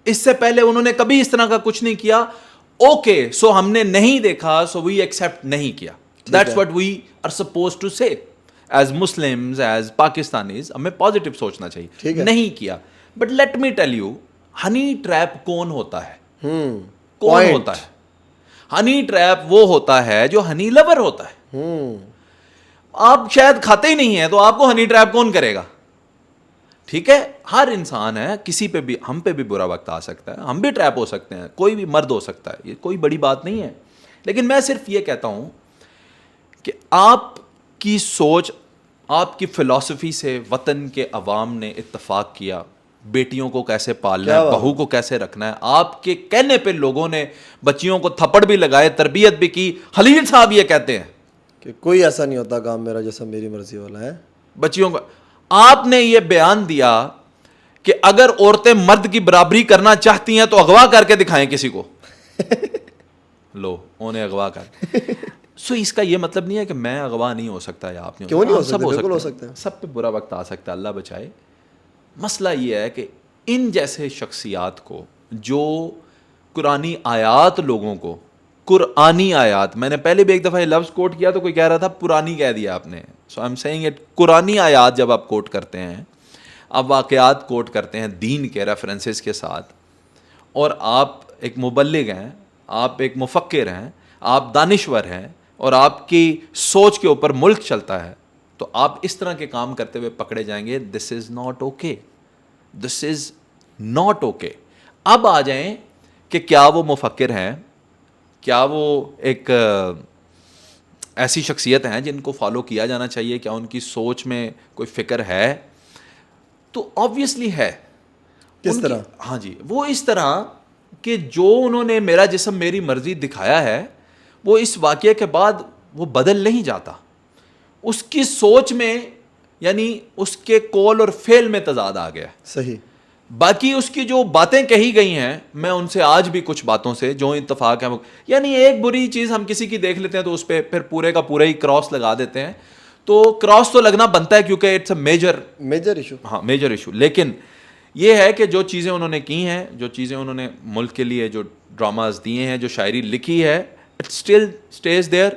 اس سے پہلے انہوں نے کبھی اس طرح کا کچھ نہیں کیا. اوکے, سو ہم نے نہیں دیکھا, سو وی ایکسیپٹ نہیں کیا. That's what we are supposed to say as Muslims, as Pakistanis. ہمیں پازیٹیو سوچنا چاہیے. نہیں کیا. But let me tell you, honey trap کون ہوتا ہے؟ کون ہوتا ہے ہنی ٹریپ؟ وہ ہوتا ہے جو ہنی لور ہوتا ہے. آپ شاید کھاتے ہی نہیں ہیں, تو آپ کو ہنی ٹریپ کون کرے گا؟ ٹھیک ہے, ہر انسان ہے, کسی پہ بھی, ہم پہ بھی برا وقت آ سکتا ہے, ہم بھی ٹریپ ہو سکتے ہیں, کوئی بھی مرد ہو سکتا ہے, یہ کوئی بڑی بات نہیں ہے. لیکن میں صرف یہ کہتا ہوں کہ آپ کی سوچ, آپ کی فلسفی سے وطن کے عوام نے اتفاق کیا, بیٹیوں کو کیسے پالنا ہے, بہو کو کیسے رکھنا ہے. آپ کے کہنے پہ لوگوں نے بچیوں کو تھپڑ بھی لگائے, تربیت بھی کی. خلیل صاحب یہ کہتے ہیں کہ کوئی ایسا نہیں ہوتا کام میرا جیسا میری مرضی والا ہے. بچیوں کو آپ نے یہ بیان دیا کہ اگر عورتیں مرد کی برابری کرنا چاہتی ہیں تو اغوا کر کے دکھائیں کسی کو. لو انہیں اغوا کر. سو اس کا یہ مطلب نہیں ہے کہ میں اغوا نہیں ہو سکتا یا آپ نہیں. کیوں نہیں ہو سب ہو سکتا ہے, سب پہ برا وقت آ سکتا ہے, اللہ بچائے. مسئلہ یہ ہے کہ ان جیسے شخصیات کو جو قرآنی آیات, لوگوں کو قرآنی آیات, میں نے پہلے بھی ایک دفعہ یہ لفظ کوٹ کیا تو کوئی کہہ رہا تھا پرانی کہہ دیا آپ نے. سو آئی ایم سیئنگ اٹ, قرآنی آیات جب آپ کوٹ کرتے ہیں, آپ واقعات کوٹ کرتے ہیں دین کے ریفرنسز کے ساتھ, اور آپ ایک مبلغ ہیں, آپ ایک مفکر ہیں, آپ دانشور ہیں, اور آپ کی سوچ کے اوپر ملک چلتا ہے, تو آپ اس طرح کے کام کرتے ہوئے پکڑے جائیں گے. This is not okay, this is not okay. اب آ جائیں کہ کیا وہ مفکر ہیں, کیا وہ ایک ایسی شخصیت ہیں جن کو فالو کیا جانا چاہیے, کیا ان کی سوچ میں کوئی فکر ہے؟ تو آبویسلی ہے. کس طرح؟ ہاں جی, وہ اس طرح کہ جو انہوں نے میرا جسم میری مرضی دکھایا ہے, وہ اس واقعے کے بعد وہ بدل نہیں جاتا. اس کی سوچ میں, یعنی اس کے قول اور فعل میں تضاد آ گیا. صحیح. باقی اس کی جو باتیں کہی گئی ہیں میں ان سے آج بھی کچھ باتوں سے جو اتفاق ہے یعنی ایک بری چیز ہم کسی کی دیکھ لیتے ہیں تو اس پہ پھر پورے کا پورا ہی کراس لگا دیتے ہیں, تو کراس تو لگنا بنتا ہے کیونکہ اٹس اے میجر ایشو. ہاں میجر ایشو. لیکن یہ ہے کہ جو چیزیں انہوں نے کی ہیں, جو چیزیں انہوں نے ملک کے لیے جو ڈراماز دیے ہیں, جو شاعری لکھی ہے, it still stays there.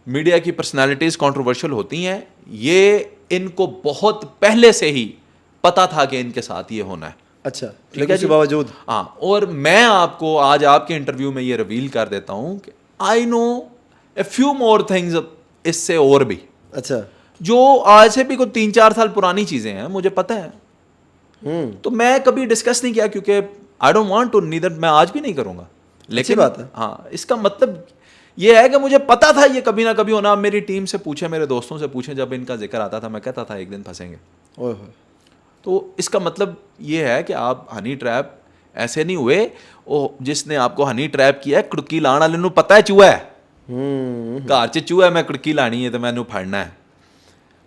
Media کی پرسنالٹیز کنٹروورشل ہوتی ہیں, یہ ان کو بہت پہلے سے ہی پتا تھا کہ ان کے ساتھ یہ ہونا ہے. اچھا, لیکن اس کے باوجود ہاں, اور میں آپ کو آج آپ کے انٹرویو میں یہ ریویل کر دیتا ہوں کہ آئی نو اے فیو مور تھنگز اس سے اور بھی. اچھا, جو آج سے بھی کوئی 3-4 سال پرانی چیزیں ہیں مجھے پتہ ہے, تو میں کبھی ڈسکس نہیں کیا کیونکہ I don't want to, neither میں آج بھی نہیں کروں گا. لیکن بات ہے. ہاں, اس کا مطلب یہ ہے کہ مجھے پتا تھا یہ کبھی نہ کبھی ہونا. میری ٹیم سے پوچھیں, میرے دوستوں سے پوچھیں, جب ان کا ذکر آتا تھا میں کہتا تھا ایک دن پھنسیں گے. تو اس کا مطلب یہ ہے کہ آپ ہنی ٹریپ ایسے نہیں ہوئے, جس نے آپ کو ہنی ٹریپ کیا ہے کڑکی لان والے نوں پتا ہے چوہا ہے, گھر چ چوہا ہے, میں کڑکی لانی ہے تو میں پھڑنا ہے.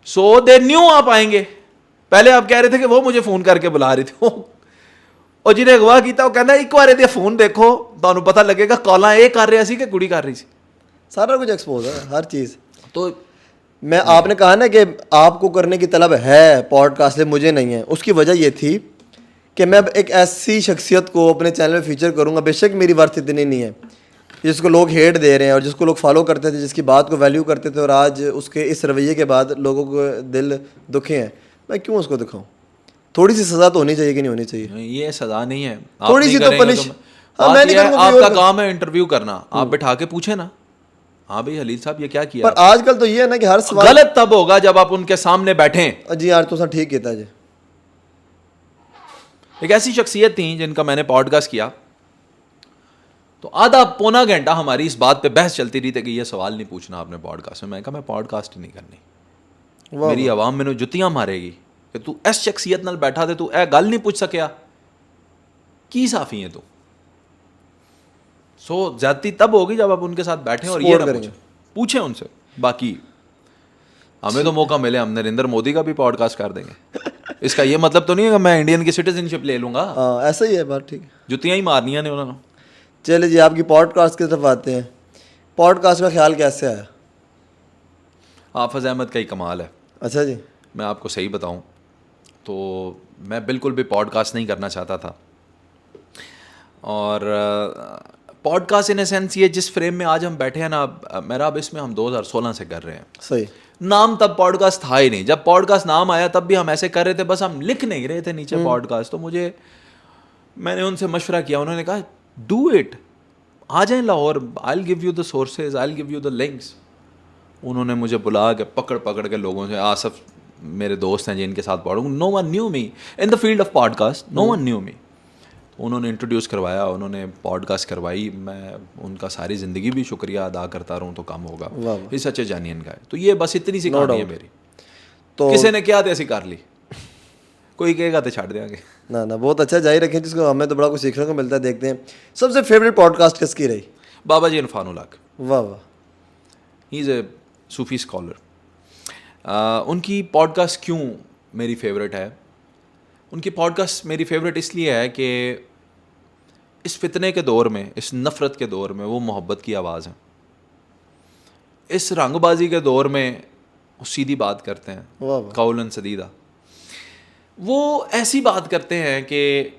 سو دے نیو آپ آئیں گے. پہلے آپ کہہ رہے تھے کہ وہ مجھے فون کر کے بلا رہے تھے, اور جنہیں اغوا کیا وہ کہنا ایک بار یہ فون دیکھو تمہیں پتہ لگے گا کالاں یہ کر رہا سی کہ کڑی کر رہی سی. سارا کچھ ایکسپوز ہے, ہر چیز. تو میں آپ نے کہا نا کہ آپ کو کرنے کی طلب ہے پوڈ کاسٹ, مجھے نہیں ہے. اس کی وجہ یہ تھی کہ میں ایک ایسی شخصیت کو اپنے چینل میں فیچر کروں گا, بے شک میری ورث اتنی نہیں ہے, جس کو لوگ ہیٹ دے رہے ہیں اور جس کو لوگ فالو کرتے تھے, جس کی بات کو ویلیو کرتے تھے, اور آج اس کے اس رویے کے بعد لوگوں کو دل دکھے ہیں. میں کیوں اس کو دکھاؤں؟ تھوڑی سی سزا تو ہونی چاہیے کہ نہیں ہونی چاہیے؟ یہ سزا نہیں ہے, تھوڑی سی تو پنش. آپ کا کام ہے انٹرویو کرنا, آپ بٹھا کے پوچھیں نا, ہاں بھائی خلیل صاحب یہ کیا کیا. پر آج کل تو یہ ہے نا کہ ہر سوال غلط تب ہوگا جب آپ ان کے سامنے بیٹھیں. جی یار تو ٹھیک کہتا ہے. جی ایک ایسی شخصیت تھیں جن کا میں نے پوڈ کاسٹ کیا, تو آدھا پونا گھنٹہ ہماری اس بات پہ بحث چلتی رہی تھی کہ یہ سوال نہیں پوچھنا آپ نے پوڈ کاسٹ میں. میں کہا میں پوڈ کاسٹ ہی نہیں کرنی, میری عوام میں جتیاں مارے گی کہ تو اس شخصیت نال بیٹھا دے, تو اے گل نہیں پوچھ سکیا, کی صافی ہے تو. سو زیادتی تب ہوگی جب آپ ان کے ساتھ بیٹھیں اور یہ نہ پوچھیں ان سے. باقی ہمیں تو موقع ملے, ہم نریندر مودی کا بھی پوڈ کاسٹ کر دیں گے. اس کا یہ مطلب تو نہیں ہے کہ میں انڈین کی سٹیزن شپ لے لوں گا. ایسا ہی ہے بات. ٹھیک ہے, جتیاں ہی مارنیاں نے انہوں نے. چلے جی, آپ کی پوڈ کاسٹ کی طرف آتے ہیں. پوڈ کاسٹ کا خیال کیسے آیا؟ حافظ احمد کا ہی کمال ہے. اچھا جی, میں آپ کو صحیح بتاؤں تو میں بالکل بھی پوڈ کاسٹ نہیں کرنا چاہتا تھا, اور podcast in a sense یہ جس فریم میں آج ہم بیٹھے ہیں نا, میرا اب اس میں ہم 2016 سے کر رہے ہیں. صحیح. نام تب پوڈ کاسٹ تھا ہی نہیں. جب پوڈ کاسٹ نام آیا تب بھی ہم ایسے کر رہے تھے, بس ہم لکھ نہیں رہے تھے نیچے پوڈ کاسٹ. تو میں نے ان سے مشورہ کیا, انہوں نے کہا ڈو اٹ, آ جائیں Lahore, I will give you the sources, I will give you the links. انہوں نے مجھے بلا کے پکڑ کے لوگوں سے, آصف میرے دوست ہیں جن کے ساتھ پڑھوں, no one knew me in the field of podcast, no one knew me. انہوں نے انٹروڈیوس کروایا, انہوں نے پوڈ کاسٹ کروائی. میں ان کا ساری زندگی بھی شکریہ ادا کرتا رہوں تو کم ہوگا. یہ سچ جینین کا ہے. تو یہ بس اتنی سی کہانی ہے میری. تو کسی نے کیا ایسی کر لی, کوئی کہے گا تو چھاڑ دیں گے. نہ بہت اچھا, جاری رکھیں, جس کو ہمیں تو بڑا کچھ سیکھنے کو ملتا ہے. دیکھتے ہیں سب سے فیوریٹ پوڈ کاسٹ کس کی رہی؟ بابا جی عرفان الحق. واہ واہ, ہی از اے صوفی اسکالر. ان کی پوڈ کاسٹ کیوں میری فیوریٹ ہے؟ ان کی پوڈ کاسٹ میری فیوریٹ اس لیے ہے کہ اس فتنے کے دور میں, اس نفرت کے دور میں وہ محبت کی آواز ہے. اس رنگ بازی کے دور میں وہ سیدھی بات کرتے ہیں, قولاً سدیدہ. وہ ایسی بات کرتے ہیں کہ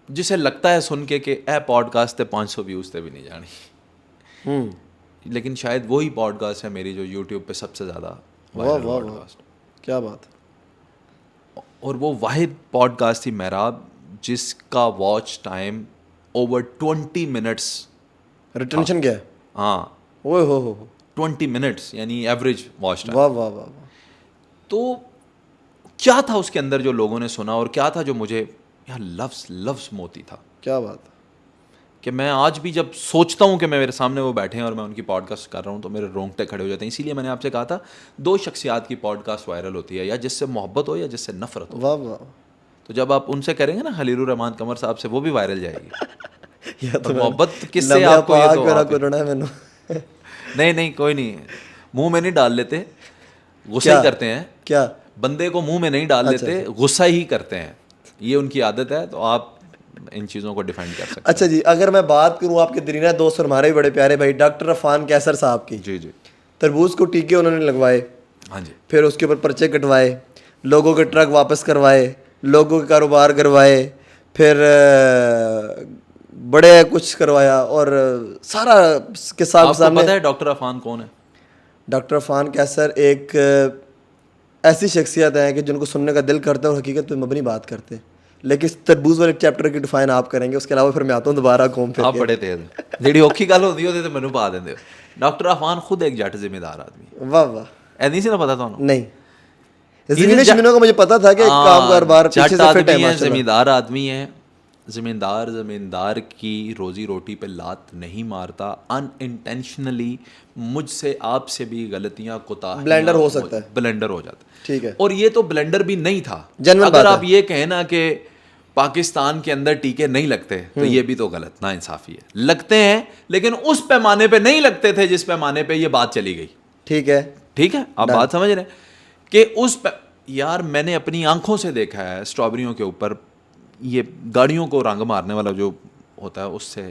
جسے لگتا ہے سن کے کہ اے پوڈ کاسٹ تے 500 ویوز تے بھی نہیں جانی. لیکن شاید وہی پوڈ کاسٹ ہے میری جو یوٹیوب پہ سب سے زیادہ وائرل پوڈ کاسٹ. کیا بات ہے. اور وہ واحد پوڈ کاسٹ تھی محراب جس کا watch time over 20 minutes. Retention کیا ہے؟ ہاں, اوہ ہو 20 منٹس یعنی ایوریج واچ ٹائم. واہ واہ واہ. تو کیا تھا اس کے اندر جو لوگوں نے سنا, اور کیا تھا جو مجھے یار لفظ موتی تھا. کیا بات ہے کہ میں آج بھی جب سوچتا ہوں کہ میرے سامنے وہ بیٹھے ہیں اور میں ان کی پوڈ کاسٹ کر رہا ہوں تو میرے رونگٹے کھڑے ہو جاتے ہیں. اسی لیے میں نے آپ سے کہا تھا 2 شخصیات کی پوڈ کاسٹ وائرل ہوتی ہے, یا جس سے محبت ہو یا جس سے نفرت ہو. واہ واہ. تو جب آپ ان سے کریں گے نا خلیل الرحمان قمر صاحب سے, وہ بھی وائرل جائے گی. اور محبت کس سے آپ کو, نہیں کوئی نہیں, منہ میں نہیں ڈال لیتے, غصہ ہی کرتے ہیں. کیا بندے کو منہ میں نہیں ڈال لیتے, غصہ ہی کرتے ہیں. یہ ان کی عادت ہے, تو آپ ان چیزوں کو ڈیفینڈ کر سکتے اچھا جی, اگر میں بات کروں آپ کے درینہ دوست اور ہمارے بھی بڑے پیارے بھائی ڈاکٹر عفان کیسر صاحب کی, جی جی تربوز کو ٹیکے انہوں نے لگوائے, ہاں جی, پھر اس کے اوپر پرچے کٹوائے, لوگوں کے ٹرک واپس کروائے, لوگوں کے کاروبار کروائے, پھر بڑے کچھ کروایا, اور سارا کے آپ کو سامنے. پتہ ہے ڈاکٹر عفان کون ہے؟ ڈاکٹر عفان کیسر ایک ایسی شخصیت ہیں کہ جن کو سننے کا دل کرتا ہے اور حقیقت پہ مبنی بات کرتے ہیں, لیکن تربوز والے چیپٹر کی ڈیفائن آپ کریں گے, اس کے علاوہ پھر میں آتا ہوں دوبارہ قوم پھر آپ کے. بڑے تیز ہیں, جیڑی اوکھی گل ہوندی ہوتی تے مینوں پا دیندے ہو. ڈاکٹر عفان خود ایک جٹ ذمہ دار آدمی, واہ واہ. اے نہیں سی نا پتا تھانوں؟ نہیں, زمینوں شمینوں کا مجھے پتا تھا کہ کام کاروبار پیچھے جٹ سے فٹ ہے آدمی ہے, ماشاء اللہ. زمیندار آدمی ہے. زمیندار کی روزی روٹی پہ لات نہیں مارتا. ان انٹینشنلی مجھ سے آپ سے بھی غلطیاں کوتاہیاں بلینڈر ہو سکتا ہے, بلنڈر ہو جاتا ہے. ٹھیک ہے, اور یہ تو بلنڈر بھی نہیں تھا. اگر آپ یہ کہیں نا کہ پاکستان کے اندر ٹیکے نہیں لگتے تو یہ بھی تو غلط نا انصافی ہے. لگتے ہیں لیکن اس پیمانے پہ نہیں لگتے تھے جس پیمانے پہ یہ بات چلی گئی. ٹھیک ہے, ٹھیک ہے, آپ بات سمجھ رہے ہیں کہ اس یار میں نے اپنی آنکھوں سے دیکھا ہے اسٹرابریوں کے اوپر یہ گاڑیوں کو رنگ مارنے والا جو ہوتا ہے اس سے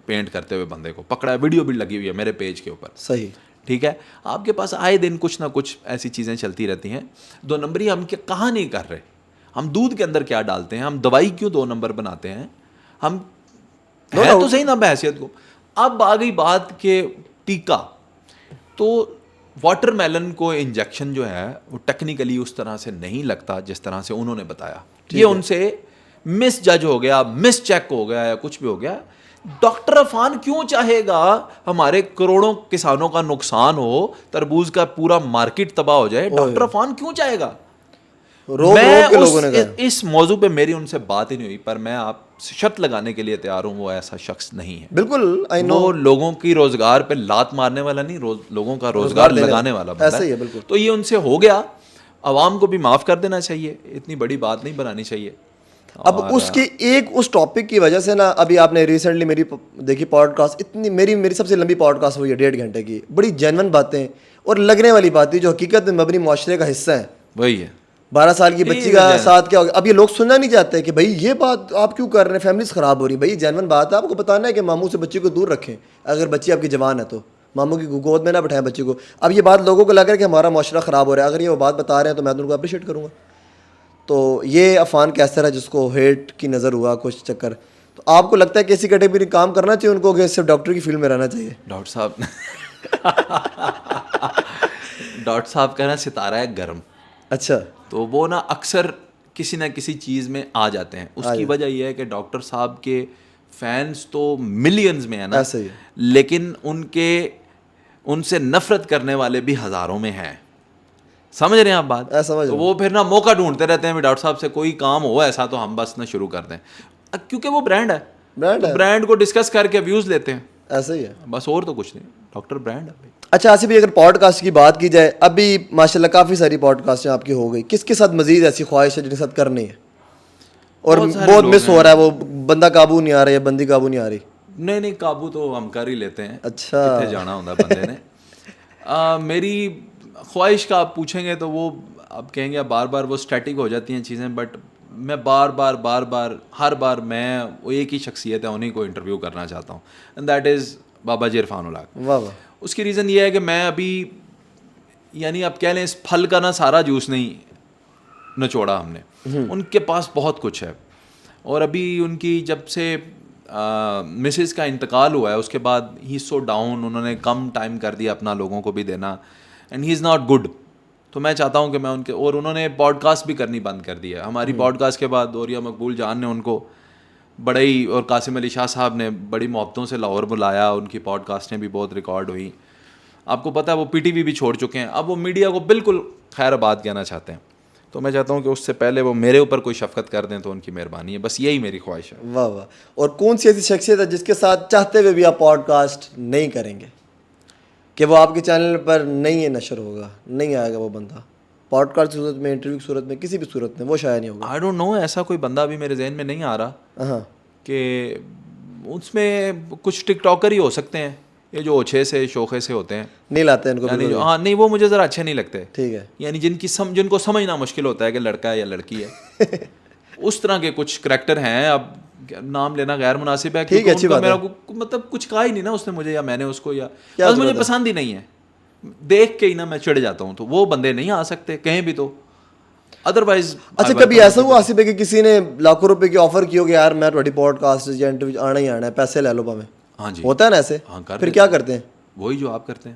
پینٹ کرتے ہوئے بندے کو پکڑا ہے, ویڈیو بھی لگی ہوئی ہے میرے پیج کے اوپر. صحیح, ٹھیک ہے, آپ کے پاس آئے دن کچھ نہ کچھ ایسی چیزیں چلتی رہتی ہیں. 2 نمبری ہم کہاں نہیں کر رہے, ہم دودھ کے اندر کیا ڈالتے ہیں, ہم دوائی کیوں 2 نمبر بناتے ہیں, ہم ہے تو صحیح نا بحیثیت کو. اب آ گئی بات کہ ٹیکا, تو واٹر میلن کو انجیکشن جو ہے وہ ٹیکنیکلی اس طرح سے نہیں لگتا جس طرح سے انہوں نے بتایا. یہ ان سے مس جج ہو گیا, مس چیک ہو گیا یا کچھ بھی ہو گیا. ڈاکٹر عفان کیوں چاہے گا ہمارے کروڑوں کسانوں کا نقصان ہو, تربوز کا پورا مارکیٹ تباہ ہو جائے؟ ڈاکٹر عفان کیوں چاہے گا؟ میں اس موضوع پہ میری ان سے بات ہی نہیں ہوئی, پر میں آپ شرط لگانے کے لیے تیار ہوں وہ ایسا شخص نہیں ہے. بالکل, وہ لوگوں کی روزگار پہ لات مارنے والا نہیں, لوگوں کا روزگار لگانے والا بندہ ہے. بالکل. تو یہ ان سے ہو گیا, عوام کو بھی معاف کر دینا چاہیے, اتنی بڑی بات نہیں بنانی چاہیے. اب اس کی اس ٹاپک کی وجہ سے نا, ابھی آپ نے ریسنٹلی میری دیکھی پوڈ کاسٹ, اتنی میری سب سے لمبی پوڈ کاسٹ ہوئی ہے 1.5 گھنٹے کی, بڑی جینون باتیں اور لگنے والی باتیں جو حقیقت میں مبنی معاشرے کا حصہ ہیں. وہی ہے, 12 سال کی بچی کا ساتھ کیا ہوگا. اب یہ لوگ سننا نہیں چاہتے کہ بھائی یہ بات آپ کیوں کر رہے ہیں, فیملیز خراب ہو رہی. بھائی جینون بات ہے, آپ کو بتانا ہے کہ ماموں سے بچی کو دور رکھیں, اگر بچی آپ کی جوان ہے تو ماموں کی گود میں نہ بٹھائیں بچی کو. اب یہ بات لوگوں کو لگ رہا ہے کہ ہمارا معاشرہ خراب ہو رہا ہے, اگر یہ وہ بات بتا رہے ہیں تو میں ان کو اپریشیٹ کروں گا. تو یہ عفان کیسر ہے جس کو ہیٹ کی نظر ہوا کچھ چکر. تو آپ کو لگتا ہے کہ ایسی کیٹیگری کام کرنا چاہیے ان کو کہ صرف ڈاکٹر کی فیلڈ میں رہنا چاہیے؟ ڈاکٹر صاحب کہنا ستارہ ہے گرم. اچھا, تو وہ نا اکثر کسی نہ کسی چیز میں آ جاتے ہیں. اس کی وجہ یہ ہے کہ ڈاکٹر صاحب کے فینس تو ملینز میں ہیں نا, لیکن ان سے نفرت کرنے والے بھی ہزاروں میں ہیں. سمجھ رہے ہیں آپ بات؟ تو وہ پھر نا موقع ڈھونڈتے رہتے ہیں بھی ڈاکٹر صاحب سے کوئی کام ہو ایسا تو ہم بس نہ شروع کر دیں, کیونکہ وہ برانڈ ہے. برانڈ کو ڈسکس کر کے ویوز لیتے ہیں, ایسا ہی ہے بس, اور تو کچھ نہیں. ڈاکٹر برانڈ ہے. اچھا آصف بھائی, اگر پوڈ کاسٹ کی بات کی جائے, ابھی ماشاء اللہ کافی ساری پوڈ کاسٹیں آپ کی ہو گئی, کس کے ساتھ مزید ایسی خواہش ہے جن کے ساتھ کرنی ہے اور بہت مس ہو رہا ہے, وہ بندہ قابو نہیں آ رہا ہے, بندی قابو نہیں آ رہی؟ نہیں, قابو تو ہم کر ہی لیتے ہیں. اچھا, کتنے جانا ہوتا ہے بندے نے. میری خواہش کا آپ پوچھیں گے تو وہ آپ کہیں گے بار بار وہ اسٹیٹک ہو جاتی ہیں چیزیں, بٹ میں بار بار ہر بار میں وہ ایک ہی شخصیت ہے انہیں کو انٹرویو کرنا چاہتا ہوں, اینڈ دیٹ از بابا جی عرفان الاق. واہ واہ. اس کی ریزن یہ ہے کہ میں ابھی یعنی آپ کہہ لیں اس پھل کا نا سارا جوس نہیں نچوڑا ہم نے. ان کے پاس بہت کچھ ہے, اور ابھی ان کی جب سے مسز کا انتقال ہوا ہے اس کے بعد ہی سو ڈاؤن, انہوں نے کم ٹائم کر دیا اپنا لوگوں کو بھی دینا, and he is not good. تو میں چاہتا ہوں کہ میں ان کے, اور انہوں نے پوڈ کاسٹ بھی کرنی بند کر دیا. ہماری پوڈ کاسٹ کے بعد دوریا مقبول جان نے ان کو بڑے ہی, اور قاسم علی شاہ صاحب نے بڑی محبتوں سے لاہور بلایا, ان کی پوڈ کاسٹیں بھی بہت ریکارڈ ہوئیں. آپ کو پتہ ہے وہ پی ٹی وی بھی چھوڑ چکے ہیں, اب وہ میڈیا کو بالکل خیر آباد کہنا چاہتے ہیں. تو میں چاہتا ہوں کہ اس سے پہلے وہ میرے اوپر کوئی شفقت کر دیں تو ان کی مہربانی ہے, بس یہی میری خواہش ہے. واہ واہ. اور کون سی ایسی شخصیت ہے جس کے ساتھ چاہتے ہوئے بھی آپ پوڈ کاسٹ نہیں کریں گے کہ وہ آپ کے چینل پر نہیں نشر ہوگا, نہیں آئے گا وہ بندہ پوڈ کاسٹ کی صورت میں, انٹرویو کی صورت میں, کسی بھی صورت میں وہ شاید نہیں ہوگا؟ آئی ڈونٹ نو, ایسا کوئی بندہ بھی میرے ذہن میں نہیں آ رہا کہ اس میں کچھ ٹک ٹاکر ہی ہو سکتے ہیں, یہ جو اوچھے سے شوخے سے ہوتے ہیں, نہیں لاتے ہیں ان کو, یعنی ہاں نہیں, وہ مجھے ذرا اچھے نہیں لگتے. ٹھیک ہے, یعنی جن کو سمجھنا مشکل ہوتا ہے کہ لڑکا ہے یا لڑکی ہے. اس طرح کے کچھ کریکٹر ہیں. اب نام لینا غیر مناسب ہے ٹھیک ہے, اچھی بات ہے. میرا مطلب کچھ کہا ہی نہیں نا اس نے مجھے یا میں نے اس کو, یا بس مجھے پسند ہی نہیں ہے, دیکھ کے ہی نا میں چڑھ جاتا ہوں. تو وہ بندے نہیں آ سکتے کہیں بھی. تو ادروائز اچھا کبھی ایسا ہوا آصف ہے کہ کسی نے لاکھوں روپے کی آفر کی ہو کہ یار میں تھوڑی پوڈ کاسٹ یا انٹرویو آنا ہی آنا ہے, پیسے لے لو پا میں؟ ہاں جی ہوتا ہے نا ایسے, پھر کیا کرتے ہیں؟ وہی جو آپ کرتے ہیں.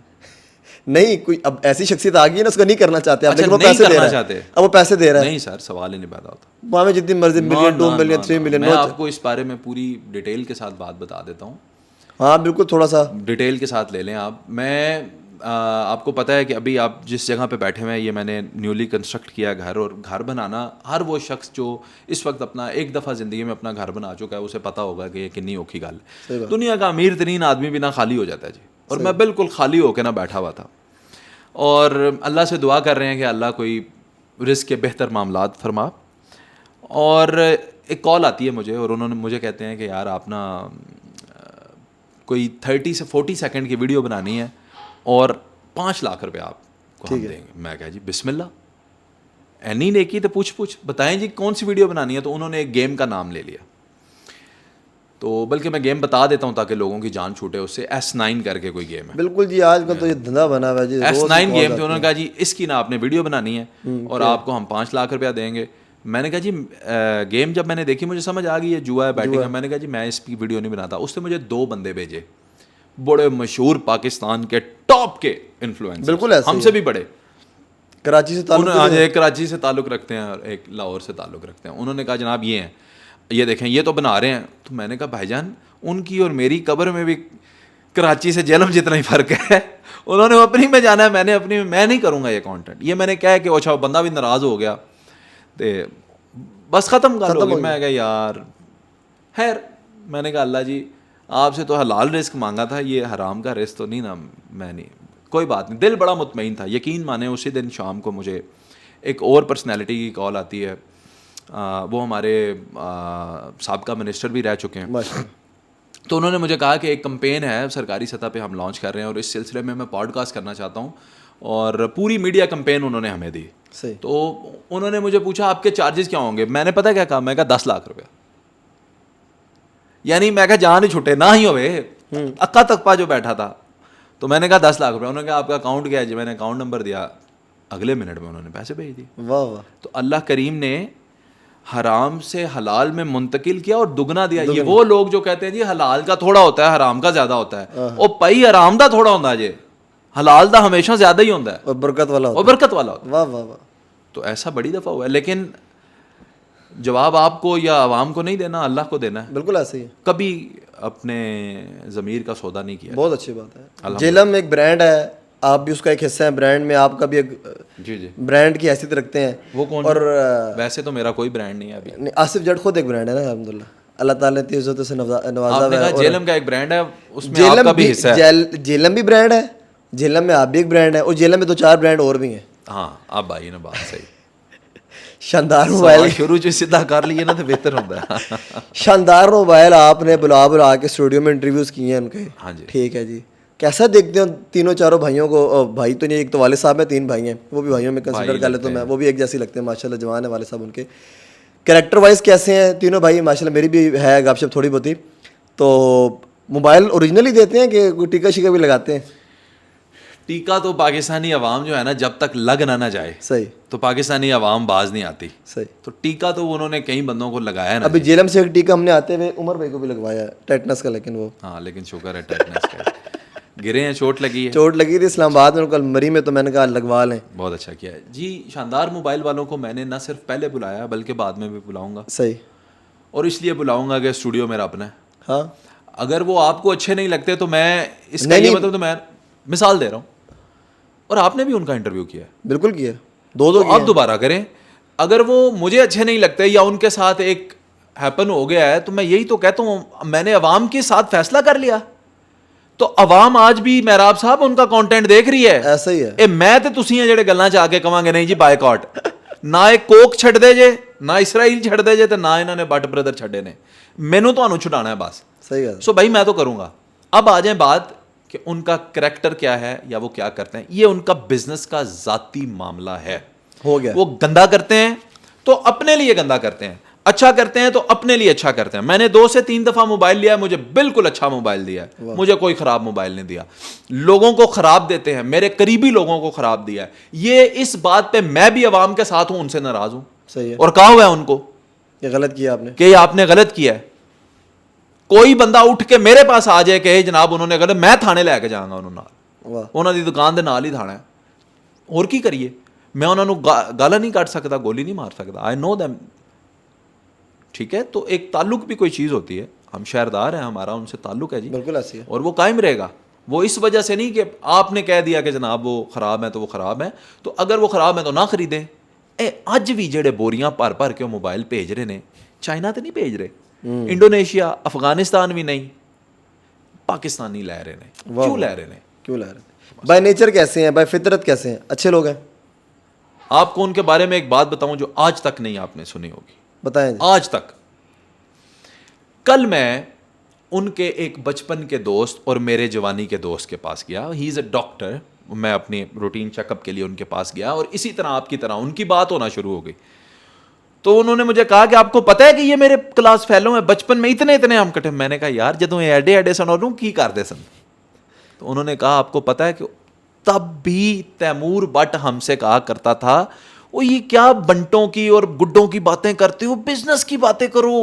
نہیں کوئی اب ایسی شخصیت آ گئی ہے نا, اس کو نہیں کرنا چاہتے آپ, لیکن وہ نہیں پیسے دے کرنا رہا چاہتے. ہے, اب وہ پیسے دے رہا ہے. نہیں سر, سوال ہی نہیں پیدا ہوتا. وہاں میں جتنی مرضی ملین 2 ملین 3 ملین. میں آپ کو اس بارے میں پوری ڈیٹیل کے ساتھ بات بتا دیتا ہوں. ہاں بالکل, تھوڑا سا ڈیٹیل کے ساتھ لے لیں آپ. میں آپ کو پتہ ہے کہ ابھی آپ جس جگہ پہ بیٹھے ہوئے ہیں یہ میں نے نیولی کنسٹرکٹ کیا گھر, اور گھر بنانا ہر وہ شخص جو اس وقت اپنا ایک دفعہ زندگی میں اپنا گھر بنا چکا ہے اسے پتہ ہوگا کہ یہ کنی اوکھی گل ہے. دنیا کا امیر ترین آدمی بھی نہ خالی ہو جاتا ہے جی, اور میں بالکل خالی ہو کے نہ بیٹھا ہوا تھا. اور اللہ سے دعا کر رہے ہیں کہ اللہ کوئی رزق کے بہتر معاملات فرما. اور ایک کال آتی ہے مجھے, اور انہوں نے مجھے کہتے ہیں کہ یار آپ نا کوئی 30 سے 40 سیکنڈ کی ویڈیو بنانی ہے اور 5 لاکھ روپے آپ کو ہم دیں گے. میں کہا جی بسم اللہ, اینی نیکی تو پوچھ بتائیں جی کون سی ویڈیو بنانی ہے. تو انہوں نے ایک گیم کا نام لے لیا, تو بلکہ میں گیم بتا دیتا ہوں تاکہ لوگوں کی جان چھوٹے. اس سے S9 کر کے کوئی گیم ہے. بالکل جی, آج کل تو یہ دھندا بنا ہوا ہے جی, S9 گیم پہ انہوں نے کہا جی اس کی نا آپ نے ویڈیو بنانی ہے اور آپ کو ہم 5 لاکھ روپیہ دیں گے. میں نے کہا جی گیم جب میں نے دیکھی مجھے سمجھ آ گئی ہے جوا ہے بیٹنگ ہے. میں نے کہا جی میں اس کی ویڈیو نہیں بناتا. اس نے مجھے 2 بندے بھیجے, بڑے مشہور پاکستان کے ٹاپ کے انفلوئنسر, بالکل ہم سے بھی بڑے, کراچی سے تعلق, ایک کراچی سے تعلق رکھتے ہیں اور ایک لاہور سے تعلق رکھتے ہیں. انہوں نے کہا جناب یہ ہیں, یہ دیکھیں یہ تو بنا رہے ہیں. تو میں نے کہا بھائی جان ان کی اور میری قبر میں بھی کراچی سے جہلم جتنا ہی فرق ہے. انہوں نے اپنی میں جانا ہے, میں نے اپنی میں نہیں کروں گا یہ کانٹینٹ. یہ میں نے کہا کہ اچھا بندہ بھی ناراض ہو گیا, تو بس ختم کر لو. میں کہا یار خیر, میں نے کہا اللہ جی آپ سے تو حلال رزق مانگا تھا, یہ حرام کا رزق تو نہیں نا. میں نہیں, کوئی بات نہیں. دل بڑا مطمئن تھا. یقین مانے اسی دن شام کو مجھے ایک اور پرسنالٹی کی کال آتی ہے. وہ ہمارے سابقہ منسٹر بھی رہ چکے ہیں. تو انہوں نے مجھے کہا کہ ایک کمپین ہے سرکاری سطح پہ ہم لانچ کر رہے ہیں, اور اس سلسلے میں پوڈ کاسٹ کرنا چاہتا ہوں, اور پوری میڈیا کمپین انہوں نے ہمیں دی. تو انہوں نے مجھے پوچھا آپ کے چارجز کیا ہوں گے. میں نے پتہ کیا کہا, میں کہا 10 لاکھ روپیہ. یعنی میں کہا جہاں نہیں چھٹے نہ ہی ہوئے, اکا تکپا جو بیٹھا تھا. تو میں نے کہا 10 لاکھ روپیہ. انہوں نے کہا آپ کا اکاؤنٹ کیا ہے جی. میں نے اکاؤنٹ نمبر دیا, اگلے منٹ میں انہوں نے پیسے بھیج دیے. واہ واہ. تو اللہ کریم نے حرام سے حلال میں منتقل کیا اور دگنا دیا. یہ وہ لوگ جو کہتے ہیں جی حلال کا تھوڑا ہوتا ہے حرام کا زیادہ ہوتا ہے, او پئی حرام دا تھوڑا ہوتا ہے جی, حلال دا ہمیشہ زیادہ ہی ہوتا ہے اور برکت والا اور برکت والا ہوتا ہے. واہ واہ واہ. تو ایسا بڑی دفعہ ہوا ہے, لیکن جواب آپ کو یا عوام کو نہیں دینا, اللہ کو دینا ہے. بالکل ایسے ہی ہے. کبھی اپنے ضمیر کا سودا نہیں کیا. بہت اچھی بات ہے. جیلم ایک برانڈ ہے, آپ بھی اس کا ایک حصہ ہیں برانڈ میں, آپ کا بھی ایک جی برانڈ کی حیثیت رکھتے ہیں. وہ کون؟ اور ویسے تو میرا کوئی برانڈ نہیں ہے ابھی. آصف جٹ خود ایک برانڈ ہے نا الحمدللہ, اللہ تعالیٰ نے عزت سے نوازا ہوا ہے. جیلم کا ایک برانڈ ہے, اس میں آپ کا بھی حصہ ہے. جیلم بھی برانڈ ہے, جیلم میں آپ بھی ایک برانڈ ہے, اور جیلم میں 2-4 برانڈ اور بھی ہیں. ہاں آپ بھائی نے بات صحیح. شاندار موبائل شروع سے سیدھا کر لیے نا تو بہتر ہوتا ہے. شاندار موبائل آپ نے بلا کے اسٹوڈیو میں انٹرویوز کیے ہیں ان کے. ہاں جی ٹھیک ہے جی. کیسا دیکھتے ہو 3-4 بھائیوں کو؟ بھائی تو نہیں, ایک تو والد صاحب ہیں, 3 بھائی ہیں, وہ بھی بھائیوں میں کنسیڈر کر لیتا ہوں میں, وہ بھی ایک جیسے لگتے ہیں ماشاء اللہ, جوان ہے والد صاحب ان کے. کریکٹر وائز کیسے ہیں تینوں بھائی؟ ماشاء اللہ میری بھی ہے گپ شپ تھوڑی بہت ہی. تو موبائل اوریجنلی دیتے ہیں کہ کوئی ٹیکا شیکا بھی لگاتے ہیں؟ ٹیکا تو پاکستانی عوام جو ہے نا جب تک لگ نہ جائے صحیح, تو پاکستانی عوام باز نہیں آتی. صحیح. تو ٹیکا تو انہوں نے کئی بندوں کو لگایا نا. ابھی جیلم سے ایک ٹیکا ہم نے آتے ہوئے عمر بھائی کو بھی لگوایا ہے, ٹیٹنس کا, لیکن وہ ہاں لیکن شکر ہے ٹیٹنس کا, گرے ہیں, چوٹ لگی ہے. چوٹ لگی تھی اسلام آباد میں, کل مری میں, تو میں نے کہا لگوا لیں. بہت اچھا کیا ہے جی. شاندار موبائل والوں کو میں نے نہ صرف پہلے بلایا بلکہ بعد میں بھی بلاؤں گا. صحیح. اور اس لیے بلاؤں گا کہ اسٹوڈیو میرا اپنا ہے. ہاں اگر وہ آپ کو اچھے نہیں لگتے تو میں اس کا یہ مطلب, تو میں مثال دے رہا ہوں, اور آپ نے بھی ان کا انٹرویو کیا ہے. بالکل کیا, 2 آپ دوبارہ کریں. اگر وہ مجھے اچھے نہیں لگتے یا ان کے ساتھ ایک ہیپن ہو گیا ہے, تو میں یہی تو کہتا ہوں میں نے عوام کے ساتھ فیصلہ کر لیا. تو عوام آج بھی محراب صاحب ان کا کانٹینٹ دیکھ رہی ہے. ایسا ہی ہے. میں تے تسی ہیں جڑے گلاں چا کے کہاں گے نہیں جی بائیکاٹ, نہ ایک کوک چھڈ دے جے, نہ اسرائیل چھڈ دے جے, تے نہ انہوں نے بٹ بردر چھڈے نے. مینوں تانوں چھڈانا ہے بس. صحیح ہے. سو بھائی میں تو کروں گا. اب آ جائیں بات کہ ان کا کریکٹر کیا ہے یا وہ کیا کرتے ہیں. یہ ان کا بزنس کا ذاتی معاملہ ہے. ہو گیا. وہ گندا کرتے ہیں تو اپنے لیے گندا کرتے ہیں. اچھا کرتے ہیں تو اپنے لیے اچھا کرتے ہیں. میں نے 2 سے 3 دفعہ موبائل لیا ہے, مجھے بالکل اچھا موبائل دیا ہے, مجھے کوئی خراب موبائل نہیں دیا. لوگوں کو خراب دیتے ہیں, میرے قریبی لوگوں کو خراب دیا ہے. یہ اس بات پہ میں بھی عوام کے ساتھ ہوں, ان سے ناراض ہوں. صحیح ہے. اور کہا ہوا ہے ان کو یہ غلط کیا آپ نے کہ یہ آپ نے غلط کیا ہے. کوئی بندہ اٹھ کے میرے پاس آ جائے کہ جناب انہوں نے غلط, میں تھانے لے کے جاؤں گا انہوں نے دکان دے نال ہی تھانا ہے. اور کی کریے, میں انہوں نے گالا نہیں کٹ سکتا, گولی نہیں مار سکتا. آئی نو دیم. ٹھیک ہے, تو ایک تعلق بھی کوئی چیز ہوتی ہے. ہم شہردار ہیں, ہمارا ان سے تعلق ہے جی, بالکل ایسی ہے. اور وہ قائم رہے گا. وہ اس وجہ سے نہیں کہ آپ نے کہہ دیا کہ جناب وہ خراب ہے تو وہ خراب ہے, تو اگر وہ خراب ہے تو نہ خریدیں. اج بھی جڑے بوریاں بھر بھر کے موبائل بھیج رہے ہیں, چائنا تو نہیں بھیج رہے, انڈونیشیا, افغانستان بھی نہیں, پاکستانی لے رہے ہیں. کیوں لے رہے ہیں؟ کیوں لے رہے ہیں؟ بائی نیچر کیسے ہیں, بائی فطرت کیسے ہیں, اچھے لوگ ہیں. آپ کو ان کے بارے میں ایک بات بتاؤں جو آج تک نہیں آپ نے سنی ہوگی. بتائیں جی. آج تک. کل میں ان کے ایک بچپن کے دوست اور میرے جوانی کے دوست کے پاس گیا. ہی از اے ڈاکٹر. میں اپنی روٹین چیک اپ کے لیے ان کے پاس گیا, اور اسی طرح آپ کی طرح ان کی بات ہونا شروع ہو گئی. تو انہوں نے مجھے کہا کہ آپ کو پتہ ہے کہ یہ میرے کلاس فیلو ہیں, بچپن میں اتنے ہم کٹے. میں نے کہا یار جدوں ایڈے سن اور کی کرتے سن. تو انہوں نے کہا آپ کو پتہ ہے کہ تب بھی تیمور بٹ ہم سے کہا کرتا تھا, وہ یہ کیا بنٹوں کی اور گڈوں کی باتیں کرتے ہو, بزنس کی باتیں کرو.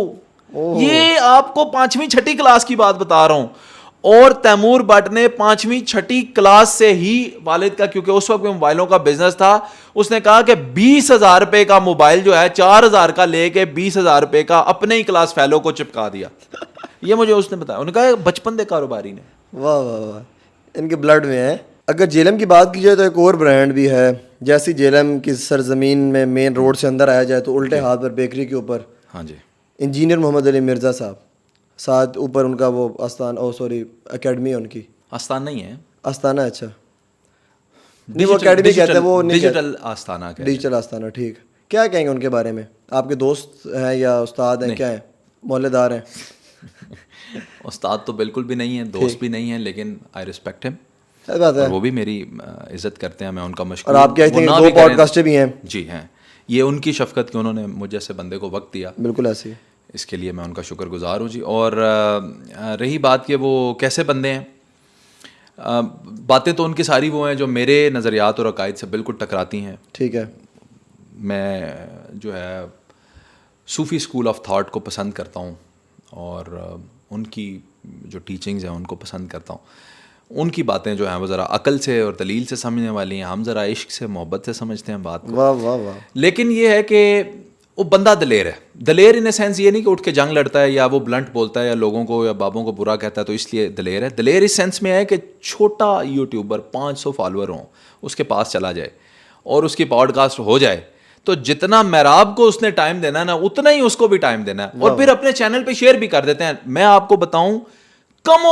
یہ آپ کو 5ویں 6ٹھی کلاس کی بات بتا رہا ہوں. اور تیمور بٹ نے 5ویں 6ٹھی کلاس سے ہی والد کا, کیونکہ اس وقت موبائلوں کا بزنس تھا, اس نے کہا کہ 20,000 روپے کا موبائل جو ہے 4,000 کا لے کے 20,000 روپے کا اپنے ہی کلاس فیلو کو چپکا دیا. یہ مجھے اس نے بتایا. انہوں نے کہا بچپن دے کاروباری نے. واہ واہ واہ, ان کے بلڈ میں ہے. اگر جیلم کی بات کی جائے تو ایک اور برانڈ بھی ہے. جیسی جیلم کی سرزمین میں مین روڈ سے اندر آیا جائے تو الٹے ہاتھ پر بیکری کے اوپر ہاں جی, انجینئر محمد علی مرزا صاحب, ساتھ اوپر ان کا وہ اکیڈمی ہے ان کی. آستان نہیں ہے, آستانہ. اچھا نہیں, وہ اکیڈمی کہتے ہیں, وہ ڈیجیٹل آستانہ. ڈیجیٹل آستانہ. ٹھیک. کیا کہیں گے ان کے بارے میں؟ آپ کے دوست ہیں یا استاد ہیں, کیا ہیں, محلے دار ہیں؟ استاد تو بالکل بھی نہیں ہے, دوست بھی نہیں ہے, لیکن آئی ریسپیکٹ ہم. بات ہے, وہ بھی میری عزت کرتے ہیں, میں ان کا مشکور. اور آپ کیا کہتے ہیں 2 پوڈ کاسٹیں بھی ہیں. جی ہیں, یہ ان کی شفقت کہ انہوں نے مجھ جیسے بندے کو وقت دیا. بالکل ایسی. اس کے لیے میں ان کا شکر گزار ہوں جی. اور رہی بات کہ وہ کیسے بندے ہیں, باتیں تو ان کی ساری وہ ہیں جو میرے نظریات اور عقائد سے بالکل ٹکراتی ہیں. ٹھیک ہے. میں جو ہے صوفی اسکول آف تھاٹ کو پسند کرتا ہوں, اور ان کی جو ٹیچنگز ہیں ان کو پسند کرتا ہوں. ان کی باتیں جو ہیں وہ ذرا عقل سے اور دلیل سے سمجھنے والی ہیں, ہم ذرا عشق سے محبت سے سمجھتے ہیں بات کو. واہ واہ واہ. لیکن یہ ہے کہ وہ بندہ دلیر ہے. دلیر ان اے سینس یہ نہیں کہ اٹھ کے جنگ لڑتا ہے یا وہ بلنٹ بولتا ہے یا لوگوں کو یا بابوں کو برا کہتا ہے تو اس لیے دلیر ہے. دلیر اس سینس میں ہے کہ چھوٹا یوٹیوبر 500 فالوور ہوں, اس کے پاس چلا جائے اور اس کی پوڈ کاسٹ ہو جائے, تو جتنا میراب کو اس نے ٹائم دینا ہے نا, اتنا ہی اس کو بھی ٹائم دینا ہے, اور پھر اپنے چینل پہ شیئر بھی کر دیتے ہیں. میں آپ کو بتاؤں, کم